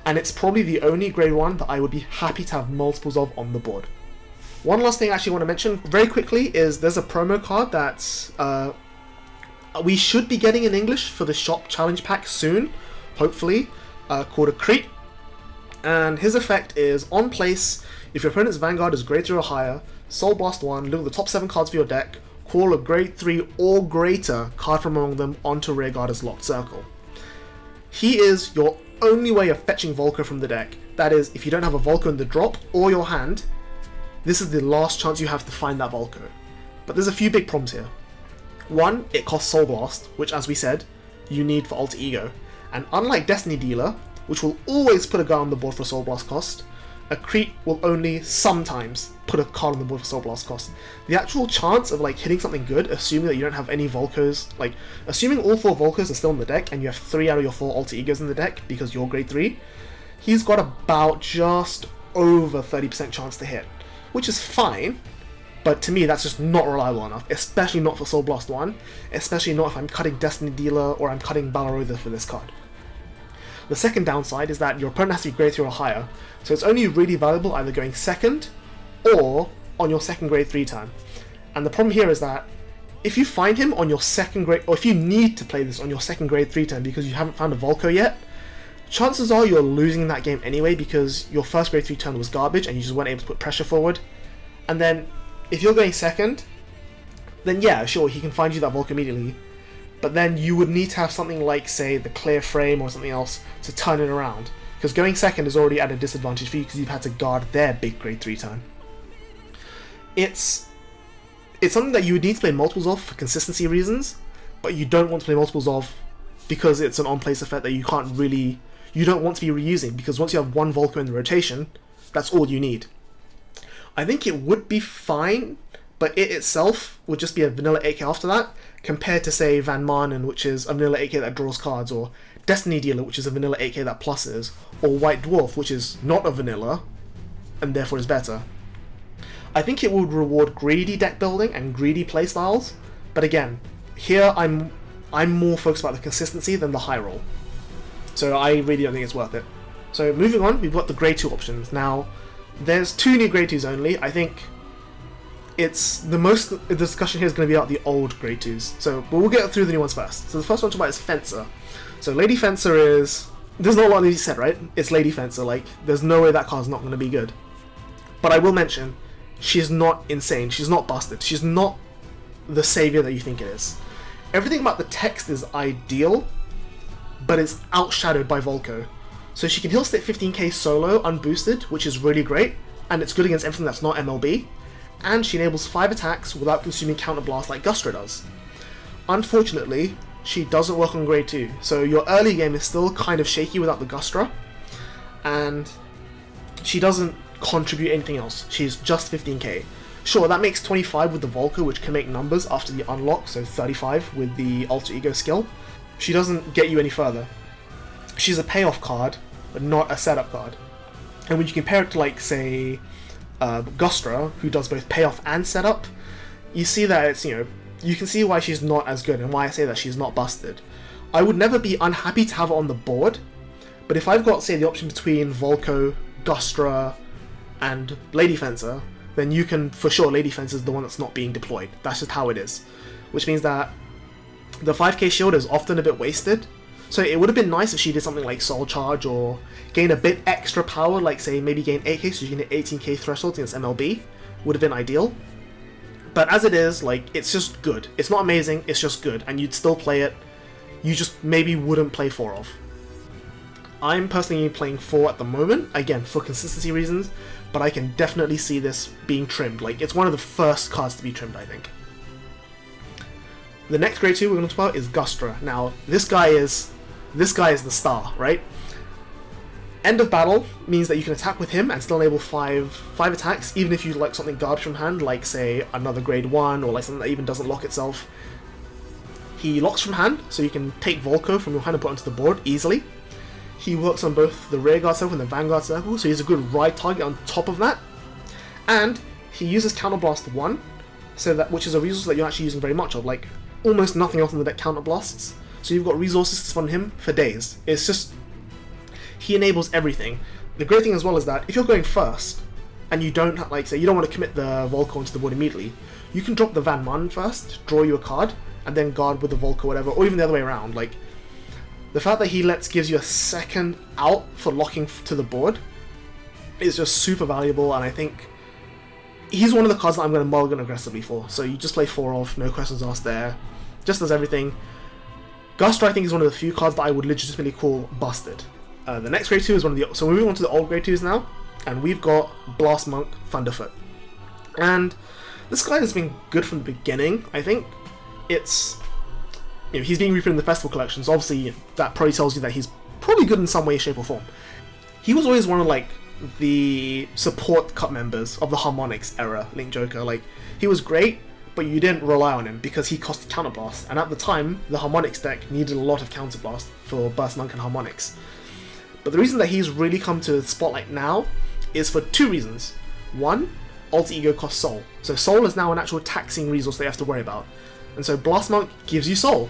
And it's probably the only grade 1 that I would be happy to have multiples of on the board. One last thing I actually want to mention very quickly is there's a promo card that's we should be getting in English for the shop challenge pack soon, hopefully, called Accrete. And his effect is, on place, if your opponent's Vanguard is grade 3 or higher, Soul Blast 1, look at the top 7 cards of your deck, call a grade 3 or greater card from among them onto rearguard as locked circle. He is your only way of fetching Volco from the deck. That is, if you don't have a Volco in the drop or your hand, this is the last chance you have to find that Volco. But there's a few big problems here. One, it costs Soul Blast, which, as we said, you need for Alter Ego. And unlike Destiny Dealer, which will always put a guy on the board for Soul Blast cost, Accrete will only sometimes put a card on the board for Soul Blast cost. The actual chance of, like, hitting something good, assuming that you don't have any Volcos, like, assuming all 4 Volcos are still in the deck and you have 3 out of your 4 Alter Egos in the deck because you're grade 3, he's got about just over 30% chance to hit, which is fine, but to me that's just not reliable enough, especially not for Soul Blast 1, especially not if I'm cutting Destiny Dealer or I'm cutting Balerother for this card. The second downside is that your opponent has to be grade 3 or higher, so it's only really valuable either going second or on your second grade 3 turn. And the problem here is that if you find him on your second grade, or if you need to play this on your second grade 3 turn because you haven't found a Volco yet, chances are you're losing that game anyway because your first grade 3 turn was garbage and you just weren't able to put pressure forward. And then if you're going second, then yeah, sure, he can find you that Volco immediately, but then you would need to have something like, say, the clear frame or something else to turn it around, because going second is already at a disadvantage for you because you've had to guard their big grade 3 turn. It's something that you would need to play multiples of for consistency reasons, but you don't want to play multiples of because it's an on-place effect that you don't want to be reusing, because once you have one Volco in the rotation, that's all you need. I think it would be fine, but it itself would just be a vanilla 8k after that, compared to, say, Vanmaanen, which is a vanilla 8k that draws cards, or Destiny Dealer, which is a vanilla 8k that pluses, or White Dwarf, which is not a vanilla, and therefore is better. I think it would reward greedy deck building and greedy playstyles, but again, Here I'm more focused about the consistency than the high roll. So I really don't think it's worth it. So moving on, we've got the grade 2 options. Now, there's 2 new grade 2s only. I think the discussion here is going to be about the old grade 2s. So we'll get through the new ones first. So the first one to talk about is Fencer. So Lady Fencer is... There's not a lot that you said, right? It's Lady Fencer. Like, there's no way that card's not going to be good. But I will mention, she's not insane. She's not busted. She's not the savior that you think it is. Everything about the text is ideal, but it's outshadowed by Volco. So she can heal state 15k solo, unboosted, which is really great, and it's good against everything that's not MLB, and she enables 5 attacks without consuming counterblast like Gustra does. Unfortunately, she doesn't work on grade 2, so your early game is still kind of shaky without the Gustra, and she doesn't contribute anything else. She's just 15k. Sure, that makes 25 with the Volco, which can make numbers after the unlock, so 35 with the Alter Ego skill. She doesn't get you any further. She's a payoff card, but not a setup card. And when you compare it to, like, say, Gustra, who does both payoff and setup, you see that it's, you know, you can see why she's not as good and why I say that she's not busted. I would never be unhappy to have her on the board, but if I've got, say, the option between Volco, Gustra, and Lady Fencer, then you can, for sure, Lady Fencer is the one that's not being deployed. That's just how it is. Which means that the 5k shield is often a bit wasted. So it would have been nice if she did something like Soul Charge or gain a bit extra power, like say maybe gain 8k so you can hit 18k thresholds against MLB. Would have been ideal. But as it is, like, it's just good. It's not amazing, it's just good. And you'd still play it. You just maybe wouldn't play 4 of. I'm personally playing 4 at the moment, again, for consistency reasons, but I can definitely see this being trimmed. Like, it's one of the first cards to be trimmed, I think. The next grade 2 we're going to talk about is Gustra. Now, this guy is the star, right? End of battle means that you can attack with him and still enable 5 attacks, even if you like something garbage from hand, like say another grade 1 or like something that even doesn't lock itself. He locks from hand, so you can take Volco from your hand and put onto the board easily. He works on both the rearguard circle and the vanguard circle, so he's a good ride target on top of that. And he uses Counterblast 1, so that, which is a resource that you're actually using very much of, like almost nothing else in the deck counterblasts. So you've got resources to spawn him for days. It's just, he enables everything. The great thing as well is that if you're going first, and you don't, like say, you don't want to commit the Volco onto the board immediately, you can drop the Vanmaanen first, draw you a card, and then guard with the Volco or whatever, or even the other way around. Like, the fact that he gives you a second out for locking to the board is just super valuable, and I think he's one of the cards that I'm going to mulligan aggressively for. So you just play 4 off, no questions asked there, just does everything. Gustra, I think, is one of the few cards that I would legitimately call busted. The next grade 2 is one of the... So we're moving on to the old grade 2s now, and we've got Blast Monk Thunderfoot. And this guy has been good from the beginning, I think. It's... You know, he's being reprinted in the Festival Collection, so obviously that probably tells you that he's probably good in some way, shape, or form. He was always one of, like, the support cut members of the Harmonics era Link Joker. Like, he was great, but you didn't rely on him because he cost Counterblast, and at the time, the Harmonics deck needed a lot of Counterblast for Burst Monk and Harmonics. But the reason that he's really come to the spotlight now is for 2 reasons. One, Alter Ego costs Soul. So Soul is now an actual taxing resource that you have to worry about. And so Blast Monk gives you Soul.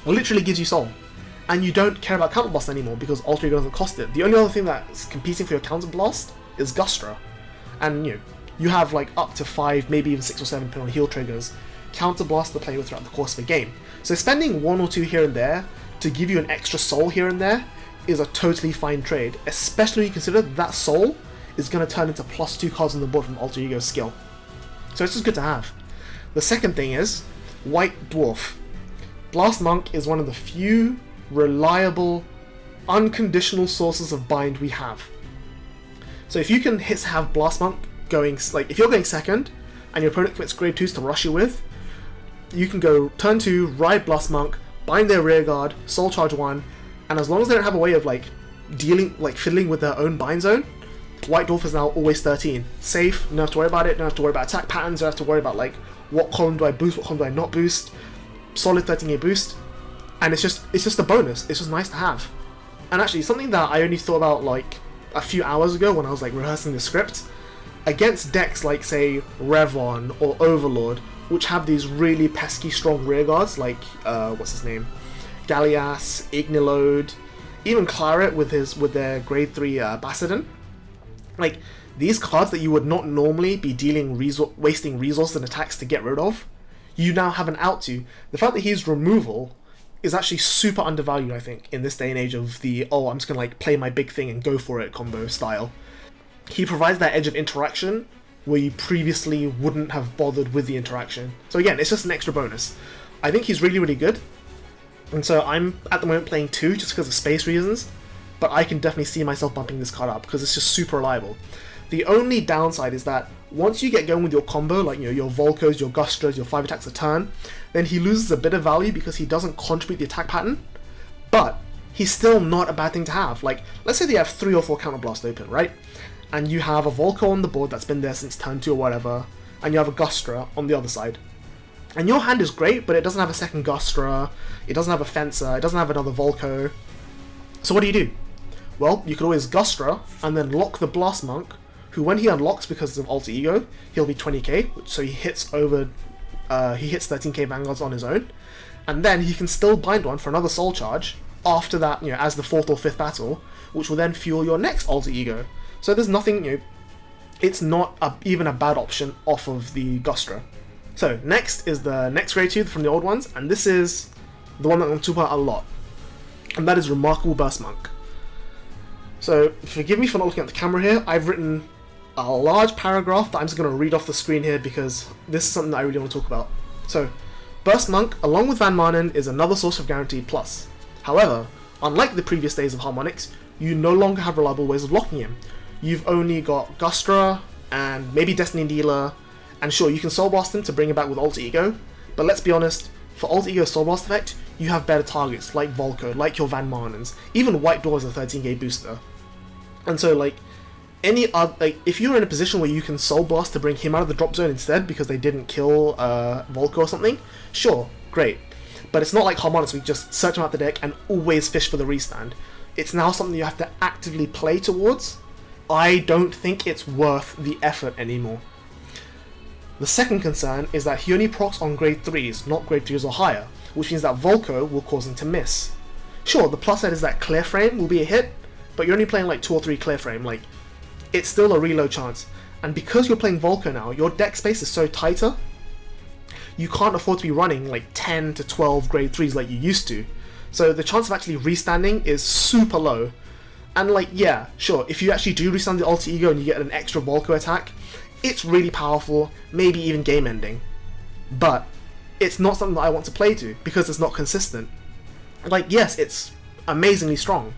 Literally gives you Soul. And you don't care about Counterblast anymore because Alter Ego doesn't cost it. The only other thing that's competing for your Counterblast is Gustra. And you have like up to 5, maybe even 6 or 7 depending on heal triggers, Counterblast to play with throughout the course of a game. So spending 1 or 2 here and there to give you an extra Soul here and there is a totally fine trade, especially when you consider that Soul is going to turn into +2 cards on the board from Alter Ego's skill. So it's just good to have. The second thing is White Dwarf. Blast Monk is one of the few reliable, unconditional sources of bind we have. So if you can have Blast Monk going, like if you're going second and your opponent commits grade 2s to rush you with, you can go turn 2, ride Blast Monk, bind their rearguard, Soul Charge 1, and as long as they don't have a way of like fiddling with their own bind zone, White Dwarf is now always 13. Safe, don't have to worry about it, don't have to worry about attack patterns, don't have to worry about like what column do I boost, what column do I not boost. Solid 13k boost. And it's just a bonus. It's just nice to have. And actually something that I only thought about like a few hours ago when I was like rehearsing the script, against decks like say Revon or Overlord, which have these really pesky strong rear guards, like, what's his name? Gallias, Ignilode, even Claret with their grade 3 Bassadin. Like, these cards that you would not normally be wasting resources and attacks to get rid of, you now have an out to. The fact that he's removal is actually super undervalued, I think, in this day and age of the, oh, I'm just gonna like play my big thing and go for it combo style. He provides that edge of interaction where you previously wouldn't have bothered with the interaction. So again, it's just an extra bonus. I think he's really, really good. And so I'm at the moment playing 2 just because of space reasons, but I can definitely see myself bumping this card up because it's just super reliable. The only downside is that once you get going with your combo, like your Volcos, your Gustras, your 5 attacks a turn, then he loses a bit of value because he doesn't contribute the attack pattern, but he's still not a bad thing to have. Like, let's say they have 3 or 4 Counterblast open, right? And you have a Volco on the board that's been there since turn 2 or whatever, and you have a Gustra on the other side. And your hand is great, but it doesn't have a second Gustra, it doesn't have a Fencer, it doesn't have another Volco. So what do? Well, you could always Gustra, and then lock the Blast Monk, who when he unlocks because of Alter Ego, he'll be 20k, so he hits 13k Vanguards on his own, and then he can still bind one for another Soul Charge after that, as the 4th or 5th battle, which will then fuel your next Alter Ego. So there's nothing, it's not even a bad option off of the Gustra. So next is the next grade 2 from the old ones, and this is the one that I'm going to talk about a lot, and that is Remarkable Burst Monk. So forgive me for not looking at the camera here, I've written a large paragraph that I'm just going to read off the screen here because this is something that I really want to talk about. So, Burst Monk, along with Vanmaanen, is another source of guaranteed plus. However, unlike the previous days of Harmonics, you no longer have reliable ways of locking him. You've only got Gustra, and maybe Destiny Dealer, and sure, you can Soul Blast him to bring him back with Alter Ego, but let's be honest, for Alter Ego Soul Blast effect, you have better targets, like Volco, like your Vanmaanens, even Whiteouter is a 13k booster. And so, like, if you're in a position where you can Soul Blast to bring him out of the drop zone instead because they didn't kill Volco or something, sure, great. But it's not like Harmonics where you just search him out the deck and always fish for the restand. It's now something you have to actively play towards. I don't think it's worth the effort anymore. The second concern is that he only procs on grade 3s, not grade 3s or higher, which means that Volco will cause him to miss. Sure, the plus side is that Clear Frame will be a hit, but you're only playing like 2 or 3 Clear Frame, like, it's still a reload chance. And because you're playing Volco now, your deck space is so tighter, you can't afford to be running like 10 to 12 grade 3s like you used to. So the chance of actually restanding is super low. And like, yeah, sure, if you actually do restand the Alter Ego and you get an extra Volco attack, it's really powerful, maybe even game ending. But it's not something that I want to play to because it's not consistent. Like, yes, it's amazingly strong,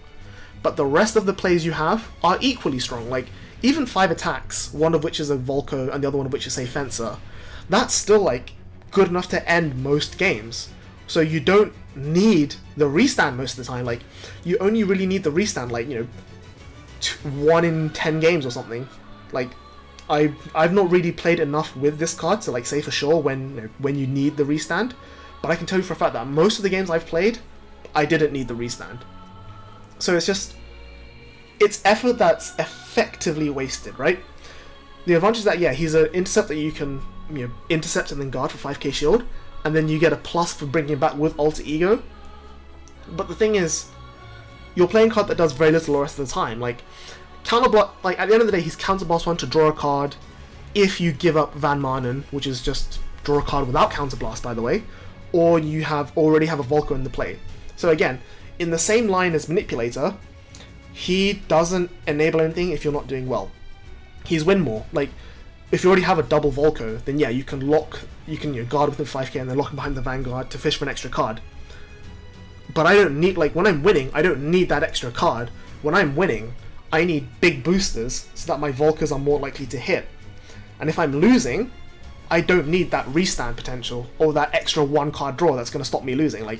but the rest of the plays you have are equally strong. Like, even 5 attacks, one of which is a Volco and the other one of which is a Fencer, that's still like good enough to end most games. So you don't need the restand most of the time. Like, you only really need the restand like, 1 in 10 games or something. Like, I've not really played enough with this card to like say for sure when you need the restand, but I can tell you for a fact that most of the games I've played, I didn't need the restand. So it's effort that's effectively wasted, right? The advantage is that, yeah, he's an intercept that you can intercept and then guard for 5k shield, and then you get a plus for bringing him back with Alter Ego. But the thing is, you're playing a card that does very little the rest of the time. Like, like at the end of the day, he's counterblast 1 to draw a card if you give up Vanmaanen, which is just draw a card without counterblast, by the way, or you already have a Volco in the play. So again, in the same line as Manipulator, he doesn't enable anything if you're not doing well. He's win more. Like, if you already have a double Volco, then yeah, you can guard within 5k and then lock him behind the Vanguard to fish for an extra card. But I don't need, like, when I'm winning, I don't need that extra card. When I'm winning, I need big boosters so that my Volcos are more likely to hit. And if I'm losing, I don't need that restand potential or that extra 1 card draw that's going to stop me losing. Like,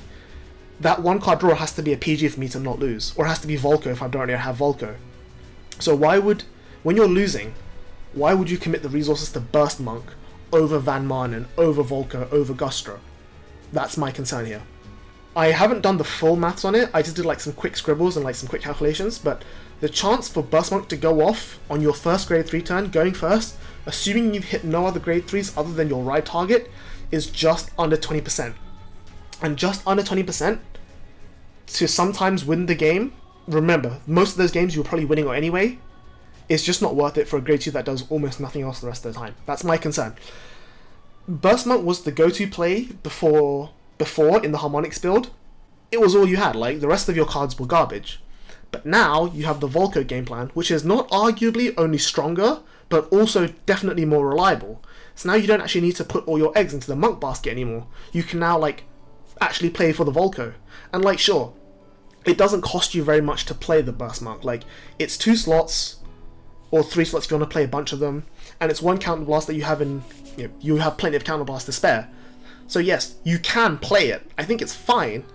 that 1 card draw has to be a PG for me to not lose, or it has to be Volco if I don't already have Volco. So when you're losing, why would you commit the resources to Burst Monk over Vanmaanen, over Volco, over Gustra? That's my concern here. I haven't done the full maths on it, I just did like some quick scribbles and like some quick calculations, but the chance for Burst Monk to go off on your first grade 3 turn, going first, assuming you've hit no other grade 3s other than your ride target, is just under 20%. And just under 20% to sometimes win the game, remember, most of those games you're probably winning anyway, it's just not worth it for a grade 2 that does almost nothing else the rest of the time. That's my concern. Burst Monk was the go-to play before in the Harmonics build. It was all you had, like the rest of your cards were garbage. But now you have the Volco game plan, which is not arguably only stronger, but also definitely more reliable. So now you don't actually need to put all your eggs into the Monk basket anymore. You can now like actually play for the Volco. And like sure, it doesn't cost you very much to play the Burst Monk. Like it's 2 slots or 3 slots if you want to play a bunch of them, and it's 1 counterblast that you have you have plenty of counterblast to spare. So yes, you can play it. I think it's fine.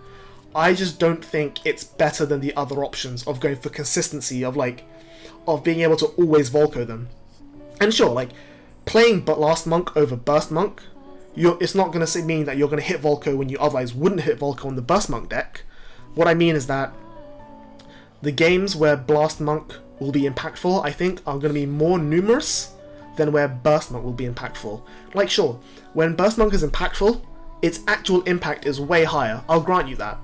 I just don't think it's better than the other options of going for consistency of being able to always Volco them. And sure, like playing Blast Monk over Burst Monk, it's not going to mean that you're going to hit Volco when you otherwise wouldn't hit Volco on the Burst Monk deck. What I mean is that the games where Blast Monk will be impactful, I think, are going to be more numerous than where Burst Monk will be impactful. Like sure, when Burst Monk is impactful, its actual impact is way higher, I'll grant you that.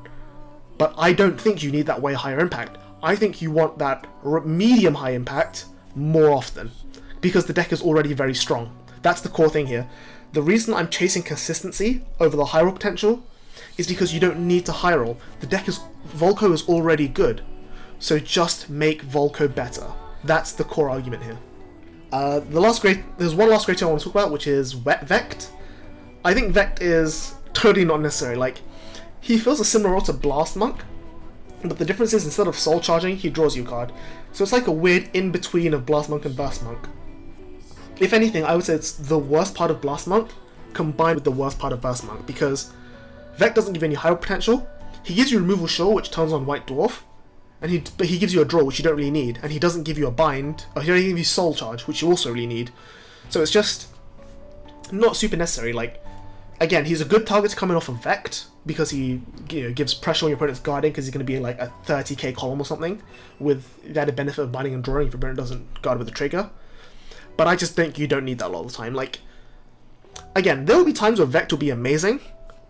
But I don't think you need that way higher impact. I think you want that medium high impact more often, because the deck is already very strong. That's the core thing here. The reason I'm chasing consistency over the high roll potential is because you don't need to high roll. Volco is already good, so just make Volco better. That's the core argument here. There's one last grade 2 I want to talk about, which is Vect. I think Vect is totally not necessary. Like, he fills a similar role to Blast Monk, but the difference is instead of soul charging, he draws you a card. So it's like a weird in-between of Blast Monk and Burst Monk. If anything, I would say it's the worst part of Blast Monk combined with the worst part of Burst Monk, because Vect doesn't give you any high potential. He gives you removal sure, which turns on White Dwarf, but he gives you a draw, which you don't really need, and he doesn't give you a bind, or he doesn't give you soul charge, which you also really need. So it's just not super necessary. Like, again, he's a good target to come in off of Vect, because he gives pressure on your opponent's guarding, because he's going to be like a 30k column or something, with the added benefit of binding and drawing if your opponent doesn't guard with a trigger. But I just think you don't need that a lot of the time. Like, again, there will be times where Vect will be amazing,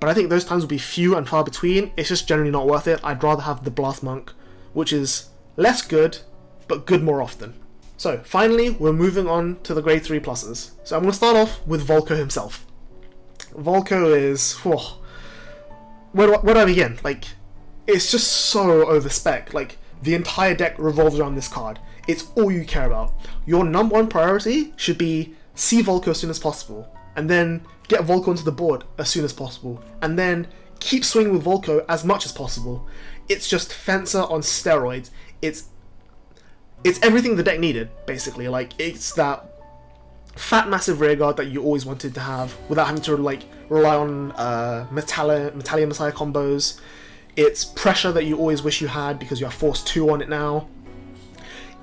but I think those times will be few and far between. It's just generally not worth it. I'd rather have the Blast Monk, which is less good, but good more often. So, finally, we're moving on to the grade 3 pluses. So I'm going to start off with Volco himself. Volco is... Where do I begin? Like, it's just so over-spec. Like, the entire deck revolves around this card. It's all you care about. Your number one priority should be see Volco as soon as possible, and then get Volco onto the board as soon as possible, and then keep swinging with Volco as much as possible. It's just Fencer on steroids. It's everything the deck needed, basically. Like, it's that fat, massive rearguard that you always wanted to have without having to like rely on Manipulator Messiah combos. It's pressure that you always wish you had because you have Force 2 on it now.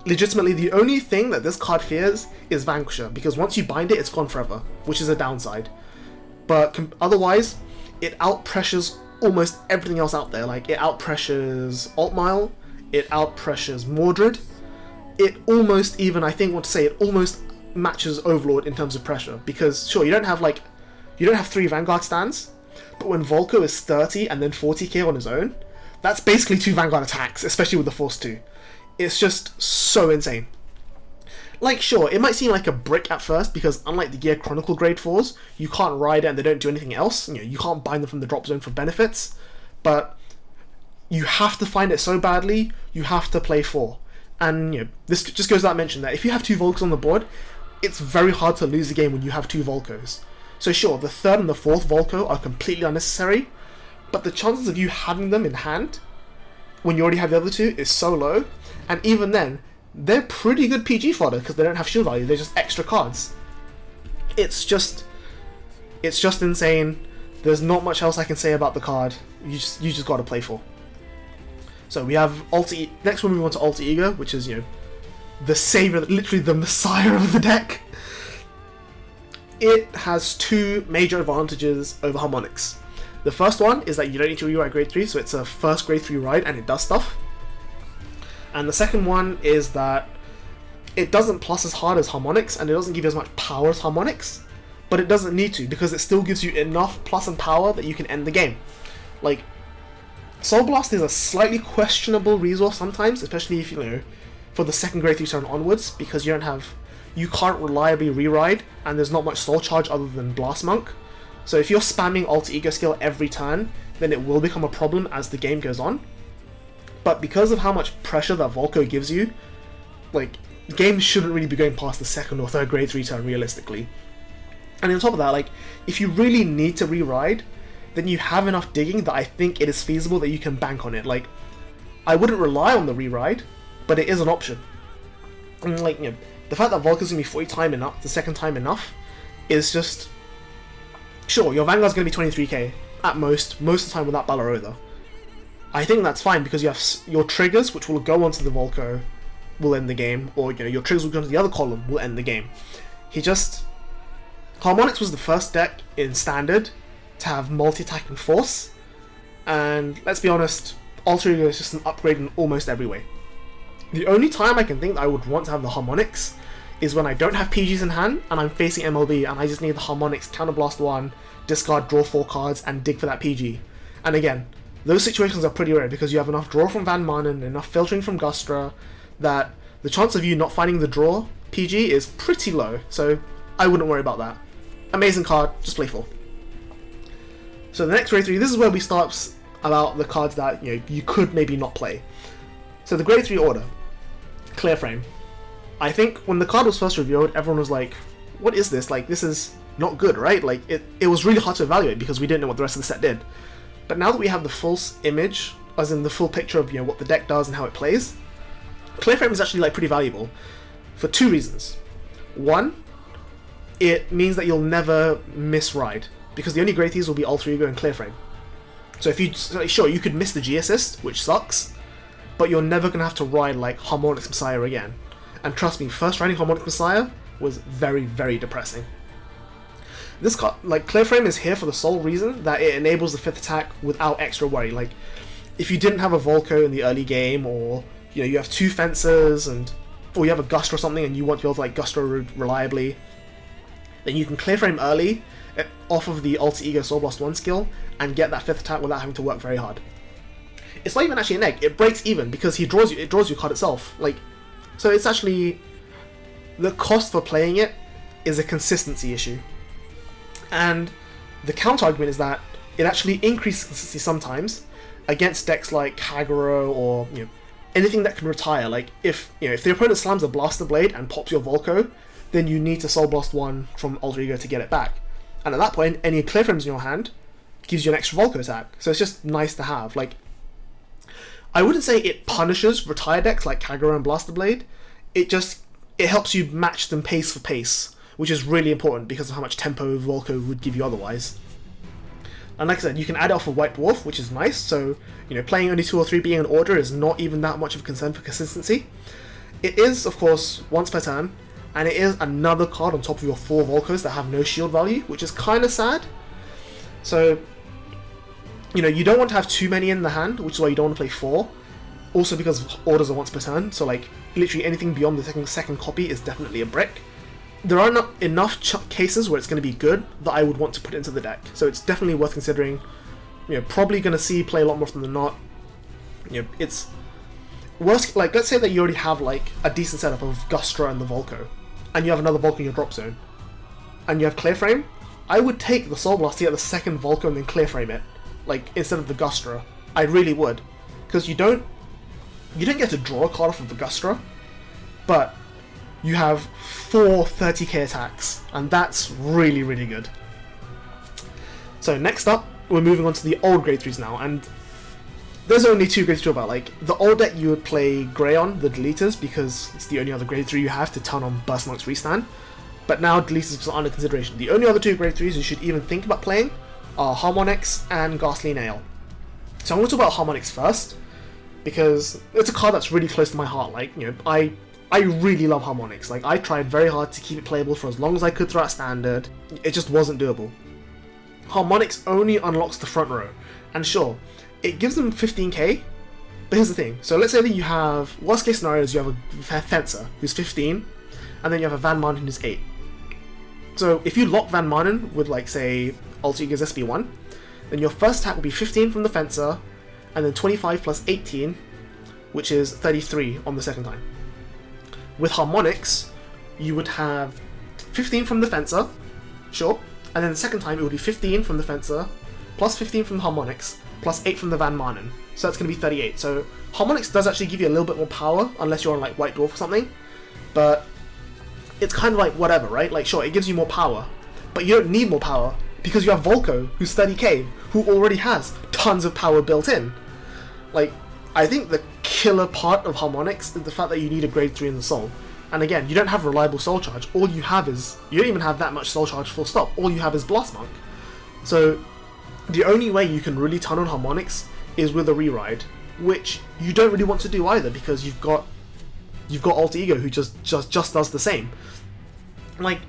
Legitimately, the only thing that this card fears is Vanquisher, because once you bind it, it's gone forever, which is a downside. But otherwise, it out-pressures almost everything else out there. Like, it out-pressures Altmile, it out-pressures Mordred, it almost even, I think, it almost matches Overlord in terms of pressure, because, sure, you don't have 3 Vanguard stands, but when Volco is 30 and then 40k on his own, that's basically 2 Vanguard attacks, especially with the Force 2. It's just so insane. Like, sure, it might seem like a brick at first, because unlike the Gear Chronicle grade 4s, you can't ride it and they don't do anything else. You can't bind them from the drop zone for benefits, but you have to find it so badly, you have to play 4. And, this just goes without mention that if you have 2 Volcos on the board, it's very hard to lose the game when you have 2 Volcos. So sure, the 3rd and the 4th Volco are completely unnecessary, but the chances of you having them in hand when you already have the other 2 is so low, and even then, they're pretty good PG fodder because they don't have shield value, they're just extra cards. It's just insane. There's not much else I can say about the card. You just gotta play 4. So we have next we'll move on to Alter Ego, which is, the savior, literally the messiah of the deck. It has 2 major advantages over Harmonics. The first one is that you don't need to rewrite grade 3, so it's a first grade 3 ride and it does stuff. And the second one is that it doesn't plus as hard as Harmonics, and it doesn't give you as much power as Harmonics, but it doesn't need to, because it still gives you enough plus and power that you can end the game. Like, Soul Blast is a slightly questionable resource sometimes, especially if, you know, for the second grade 3 turn onwards, because you can't reliably re-ride, and there's not much soul charge other than Blast Monk. So if you're spamming Alter Ego skill every turn, then it will become a problem as the game goes on. But because of how much pressure that Volco gives you, like, the game shouldn't really be going past the second or third grade 3 turn realistically. And on top of that, like, if you really need to re-ride, then you have enough digging that I think it is feasible that you can bank on it. Like, I wouldn't rely on the re-ride, but it is an option. And, like, you know, the fact that Volca's gonna be 40 time enough, the second time enough, is just... Sure, your Vanguard's gonna be 23k, at most of the time without Balerother. I think that's fine, because you have your triggers, which will go onto the Volco, will end the game, or, you know, your triggers will go to the other column, will end the game. Harmonics was the first deck in Standard to have multi-attacking force, and let's be honest, Alter Ego is just an upgrade in almost every way. The only time I can think that I would want to have the Harmonics is when I don't have PGs in hand and I'm facing MLB and I just need the Harmonics Counterblast 1, discard, draw 4 cards, and dig for that PG. And again, those situations are pretty rare because you have enough draw from Vanmaanen, enough filtering from Gustra, that the chance of you not finding the draw PG is pretty low, so I wouldn't worry about that. Amazing card, just play full. So the next grade 3, this is where we start about the cards that, you know, you could maybe not play. So the grade 3 order, Clear Frame. I think when the card was first revealed, everyone was like, what is this? Like, this is not good, right? Like, it was really hard to evaluate because we didn't know what the rest of the set did. But now that we have the full image, as in the full picture of, you know, what the deck does and how it plays, Clear Frame is actually, like, pretty valuable for 2 reasons. One, it means that you'll never misride, because the only grade 3s will be Alter Ego and Clear Frame. So if you, sure, you could miss the G assist, which sucks, but you're never going to have to ride like Harmonics Messiah again. And trust me, first riding Harmonics Messiah was very, very depressing. This card, like, Clear Frame is here for the sole reason that it enables the 5th attack without extra worry. Like, if you didn't have a Volco in the early game, or, you know, you have 2 Fencers, or you have a Gustra or something and you want to be able to, like, Gustra reliably, then you can Clear Frame early off of the Alter Ego Soul Blast 1 skill and get that 5th attack without having to work very hard. It's not even actually an egg, it breaks even because it draws your card itself. Like, so it's actually, the cost for playing it is a consistency issue. And the counter argument is that it actually increases consistency sometimes against decks like Kagero or, you know, anything that can retire. Like, if the opponent slams a Blaster Blade and pops your Volco, then you need to Soul Blast 1 from Alter Ego to get it back. And at that point, any Clear Frames in your hand gives you an extra Volco attack. So it's just nice to have. Like, I wouldn't say it punishes retire decks like Kagero and Blaster Blade. It helps you match them pace for pace, which is really important because of how much tempo Volco would give you otherwise. And like I said, you can add it off of White Dwarf, which is nice, so, you know, playing only 2 or 3 being an order is not even that much of a concern for consistency. It is, of course, once per turn, and it is another card on top of your 4 Volcos that have no shield value, which is kind of sad. So, you know, you don't want to have too many in the hand, which is why you don't want to play 4. Also because orders are once per turn, so, like, literally anything beyond the second copy is definitely a brick. There are not enough cases where it's going to be good that I would want to put into the deck, so it's definitely worth considering. You know, probably going to see play a lot more often than not. You know, it's worst. Like, let's say that you already have like a decent setup of Gustra and the Volco, and you have another Volco in your drop zone, and you have Clear Frame. I would take the Soul Blast to get the second Volco and then Clear Frame it, like, instead of the Gustra. I really would, because you don't get to draw a card off of the Gustra, but you have 4 30k attacks, and that's really, really good. So next up, we're moving on to the old grade 3s now, and there's only 2 grade 3 about. Like, the old deck you would play Grey on, the Deleters, because it's the only other grade 3 you have to turn on Burst Monk's Restand, but now Deleters are under consideration. The only other 2 grade 3s you should even think about playing are Harmonics and Ghastly Nail. So I'm going to talk about Harmonics first, because it's a card that's really close to my heart. Like, you know, I really love Harmonics. Like, I tried very hard to keep it playable for as long as I could throughout Standard. It just wasn't doable. Harmonics only unlocks the front row. And sure, it gives them 15k, but here's the thing. So let's say that you have, worst case scenario is you have a Fencer who's 15, and then you have a Vanmaanen who's 8. So if you lock Vanmaanen with, like, say, Alter Ego's SB1, then your first attack will be 15 from the Fencer, and then 25 plus 18, which is 33 on the second time. With Harmonics, you would have 15 from the Fencer, sure, and then the second time it would be 15 from the Fencer, plus 15 from the Harmonics, plus 8 from the Vanmaanen. So that's going to be 38. So Harmonics does actually give you a little bit more power, unless you're on, like, White Dwarf or something, but it's kind of like whatever, right? Like, sure, it gives you more power, but you don't need more power because you have Volco, who's 30k, who already has tons of power built in. Like, I think the killer part of Harmonics is the fact that you need a grade 3 in the soul. And again, you don't have reliable soul charge. All you have is, you don't even have that much soul charge full stop. All you have is Blast Monk. So the only way you can really turn on Harmonics is with a reride, which you don't really want to do either because you've got Alter Ego who just does the same. Like,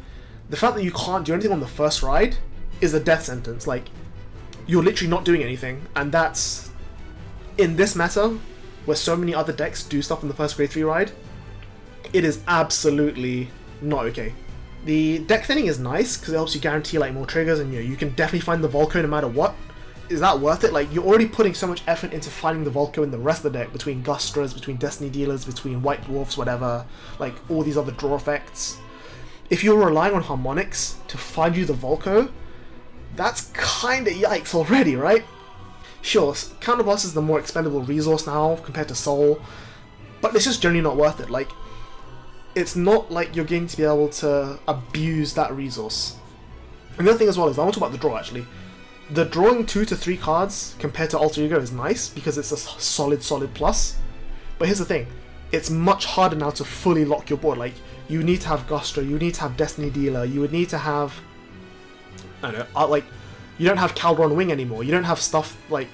the fact that you can't do anything on the first ride is a death sentence. Like, you're literally not doing anything, and that's, in this meta, where so many other decks do stuff on the first grade 3 ride, it is absolutely not okay. The deck thinning is nice, because it helps you guarantee, like, more triggers, and you can definitely find the Volco no matter what. Is that worth it? Like, you're already putting so much effort into finding the Volco in the rest of the deck, between Gustras, between Destiny Dealers, between White Dwarfs, whatever, like, all these other draw effects. If you're relying on Harmonics to find you the Volco, that's kinda yikes already, right? Sure, Counterblast is the more expendable resource now compared to Soul, but it's just generally not worth it. Like, it's not like you're going to be able to abuse that resource. And the other thing as well is, I want to talk about the draw actually. The drawing 2 to 3 cards compared to Alter Ego is nice because it's a solid plus. But here's the thing, it's much harder now to fully lock your board. Like, you need to have Gustra, you need to have Destiny Dealer, you would need to have, I don't know, like, you don't have Calderon Wing anymore, you don't have stuff like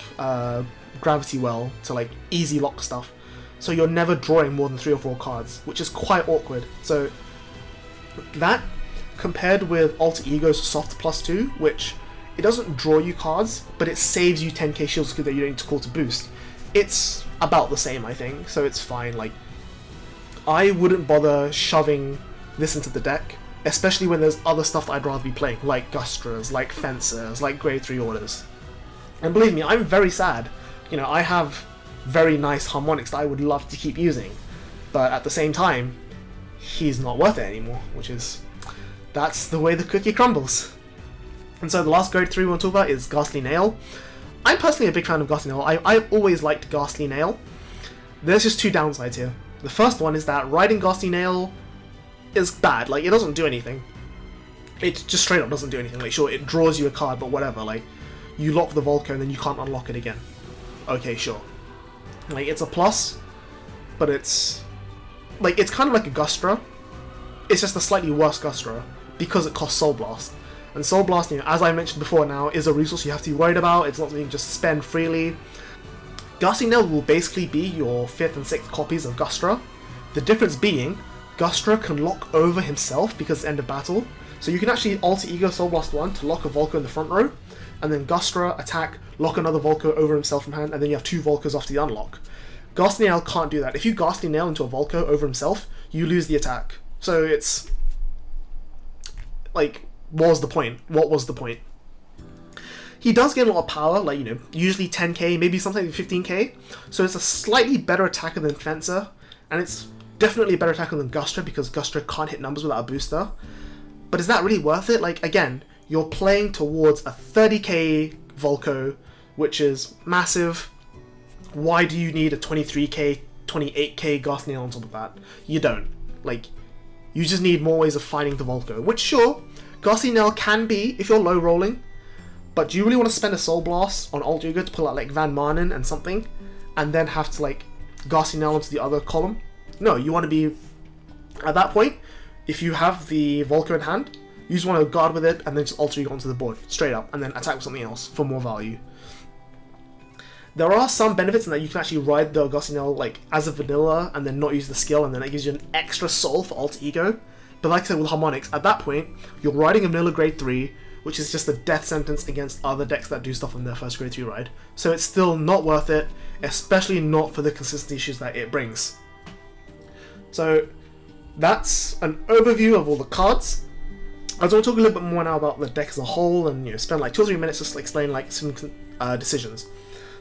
Gravity Well to, like, easy lock stuff. So you're never drawing more than 3 or 4 cards, which is quite awkward. So that, compared with Alter Ego's soft +2, which it doesn't draw you cards, but it saves you 10k shield skill that you don't need to call to boost. It's about the same, I think, so it's fine. Like, I wouldn't bother shoving this into the deck, especially when there's other stuff that I'd rather be playing, like Gustras, like Fencers, like grade 3 orders. And believe me, I'm very sad. You know, I have very nice Harmonics that I would love to keep using, but at the same time, he's not worth it anymore, which is, that's the way the cookie crumbles. And so the last grade 3 we want to talk about is Ghastly Nail. I'm personally a big fan of Ghastly Nail. I've always liked Ghastly Nail. There's just 2 downsides here. The first one is that riding Ghastly Nail is bad. Like, it doesn't do anything. It just straight up doesn't do anything. Like, sure, it draws you a card, but whatever. Like, you lock the Volco and then you can't unlock it again. Okay, sure. Like, it's a plus, but it's, like, it's kind of like a Gustra. It's just a slightly worse Gustra because it costs Soul Blast. And Soul Blast, you know, as I mentioned before now, is a resource you have to be worried about. It's not something you can just spend freely. Ghastly Nail will basically be your 5th and 6th copies of Gustra. The difference being, Gustra can lock over himself because it's end of battle. So you can actually Alter Ego Soul Blast 1 to lock a Volco in the front row, and then Gustra attack, lock another Volco over himself from hand, and then you have 2 Volcos after the unlock. Ghastly Nail can't do that. If you Ghastly Nail into a Volco over himself, you lose the attack. So it's, like, what was the point? What was the point? He does get a lot of power, like, you know, usually 10k, maybe something like 15k, so it's a slightly better attacker than Fencer, and it's definitely a better attacker than Gustra, because Gustra can't hit numbers without a booster. But is that really worth it? Like, again, you're playing towards a 30k Volco, which is massive. Why do you need a 23k, 28k Ghastly Nail on top of that? You don't. Like, you just need more ways of finding the Volco, which, sure, Ghastly Nail can be if you're low rolling, but do you really want to spend a Soul Blast on Alter Ego to pull out, like, Vanmaanen and something, and then have to, like, Ghastly Nail onto the other column? No, you want to be, at that point, if you have the Volco in hand, you just want to guard with it and then just Alter Ego onto the board, straight up, and then attack with something else for more value. There are some benefits in that you can actually ride the Ghastly Nail, like, as a vanilla and then not use the skill, and then that gives you an extra soul for Alter Ego. But like I said with Harmonics, at that point, you're riding a vanilla grade 3, which is just a death sentence against other decks that do stuff on their first grade 3 ride. So it's still not worth it, especially not for the consistency issues that it brings. So that's an overview of all the cards. I was going to talk a little bit more now about the deck as a whole, and spend like 2 or 3 minutes just explain like some decisions.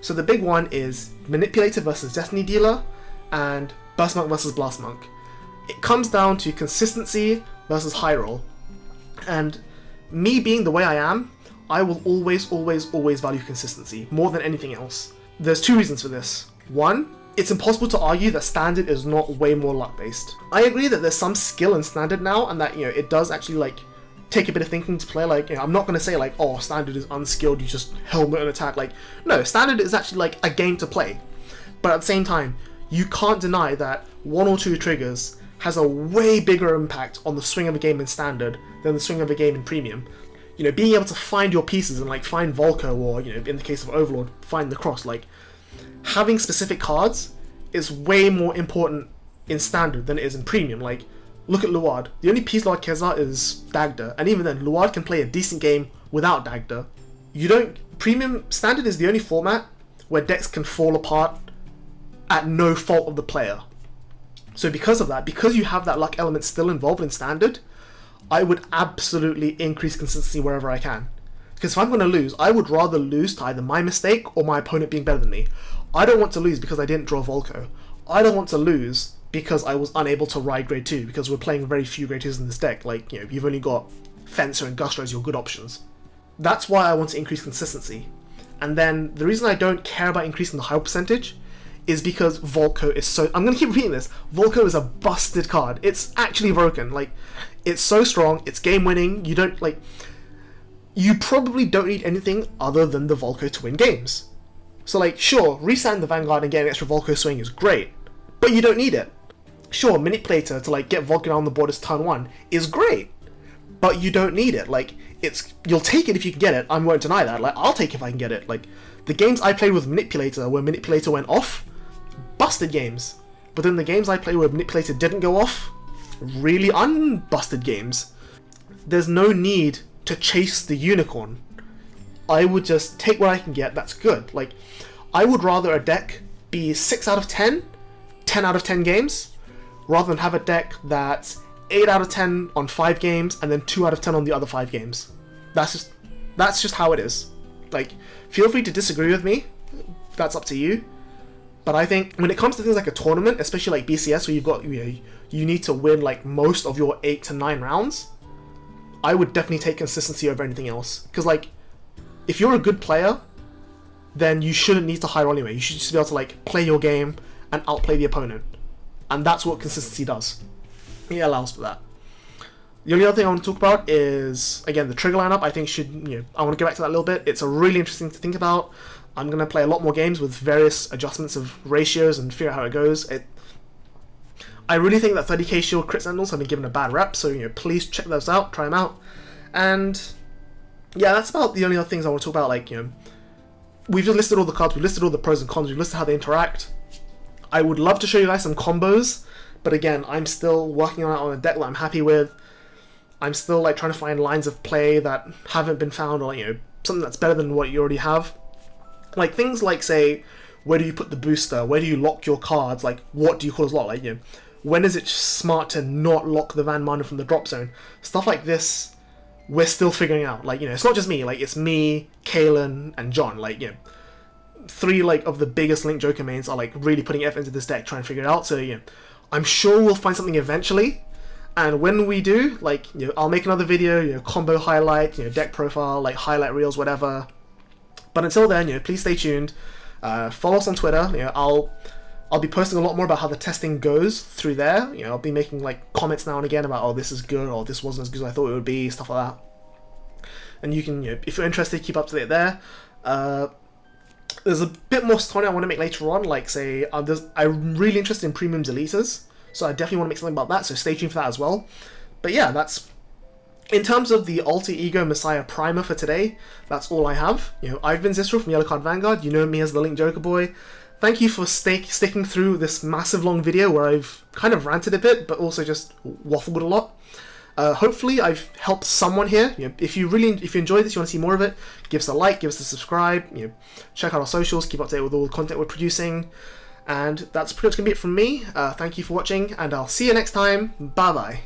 So the big one is Manipulator versus Destiny Dealer, and Burst Monk versus Blast Monk. It comes down to consistency versus high roll, and me being the way I am, I will always value consistency more than anything else. There's 2 reasons for this. One, it's impossible to argue that Standard is not way more luck based. I agree that there's some skill in Standard now, and that it does actually like take a bit of thinking to play. Like I'm not going to say like, oh, Standard is unskilled, you just helmet and attack. Like no, Standard is actually like a game to play. But at the same time, you can't deny that 1 or 2 triggers has a way bigger impact on the swing of a game in Standard than the swing of a game in Premium. Being able to find your pieces and like find Volco, or in the case of Overlord, find the cross, like having specific cards is way more important in Standard than it is in Premium. Like look at Luard. The only piece Luard cares about is Dagda, and even then Luard can play a decent game without Dagda. Premium Standard is the only format where decks can fall apart at no fault of the player. So because of that, because you have that luck element still involved in Standard, I would absolutely increase consistency wherever I can. Because if I'm going to lose, I would rather lose to either my mistake or my opponent being better than me. I don't want to lose because I didn't draw Volco. I don't want to lose because I was unable to ride grade 2, because we're playing very few grade 2s in this deck. Like, you've only got Fencer and Gustra as your good options. That's why I want to increase consistency. And then the reason I don't care about increasing the high percentage is because Volco is so... I'm going to keep repeating this. Volco is a busted card. It's actually broken. Like, it's so strong. It's game-winning. You probably don't need anything other than the Volco to win games. So, like, sure, resetting the Vanguard and getting extra Volco swing is great, but you don't need it. Sure, Manipulator to, like, get Volco down the board as turn 1 is great, but you don't need it. Like, you'll take it if you can get it. I won't deny that. Like, I'll take it if I can get it. Like, the games I played with Manipulator, where Manipulator went off, busted games. But then the games I played where Manipulator didn't go off, really unbusted games. There's no need to chase the unicorn. I would just take what I can get, that's good. Like, I would rather a deck be 6 out of 10, 10 out of 10 games, rather than have a deck that's 8 out of 10 on 5 games, and then 2 out of 10 on the other 5 games. That's just how it is. Like, feel free to disagree with me, that's up to you. But I think when it comes to things like a tournament, especially like BCS, where you've got, you need to win like most of your 8 to 9 rounds, I would definitely take consistency over anything else. Because like, if you're a good player, then you shouldn't need to high roll anyway. You should just be able to like play your game and outplay the opponent. And that's what consistency does. It allows for that. The only other thing I want to talk about is, again, the trigger lineup. I think I want to go back to that a little bit. It's a really interesting to think about. I'm going to play a lot more games with various adjustments of ratios and figure out how it goes. I really think that 30k shield crit sentinels have been given a bad rep, so please check those out, try them out. And yeah, that's about the only other things I want to talk about. Like, we've just listed all the cards, we've listed all the pros and cons, we've listed how they interact. I would love to show you guys some combos, but again, I'm still working on a deck that I'm happy with. I'm still like trying to find lines of play that haven't been found, or something that's better than what you already have. Like things like, say, where do you put the booster? Where do you lock your cards? Like, what do you call as lock? Like, when is it smart to not lock the Vanmaanen from the drop zone? Stuff like this, we're still figuring out. Like, it's not just me. Like, it's me, Kalen, and John. Like, 3 like of the biggest Link Joker mains are like really putting effort into this deck, trying to figure it out. So, I'm sure we'll find something eventually. And when we do, like, I'll make another video, combo highlight, deck profile, like highlight reels, whatever. But until then, please stay tuned. Follow us on Twitter. I'll be posting a lot more about how the testing goes through there. I'll be making like comments now and again about, oh, this is good, or this wasn't as good as I thought it would be, stuff like that. And you can, if you're interested, keep up to date there. There's a bit more story I want to make later on. Like, say, I'm really interested in premium deleters, so I definitely want to make something about that. So stay tuned for that as well. But yeah, that's. In terms of the Alter Ego Messiah primer for today, that's all I have. I've been Zistral from Yellow Card Vanguard. You know me as the Link Joker Boy. Thank you for sticking through this massive long video where I've kind of ranted a bit, but also just waffled a lot. Hopefully I've helped someone here. If you enjoyed this, you want to see more of it, give us a like, give us a subscribe. Check out our socials, keep up to date with all the content we're producing. And that's pretty much going to be it from me. Thank you for watching, and I'll see you next time. Bye bye.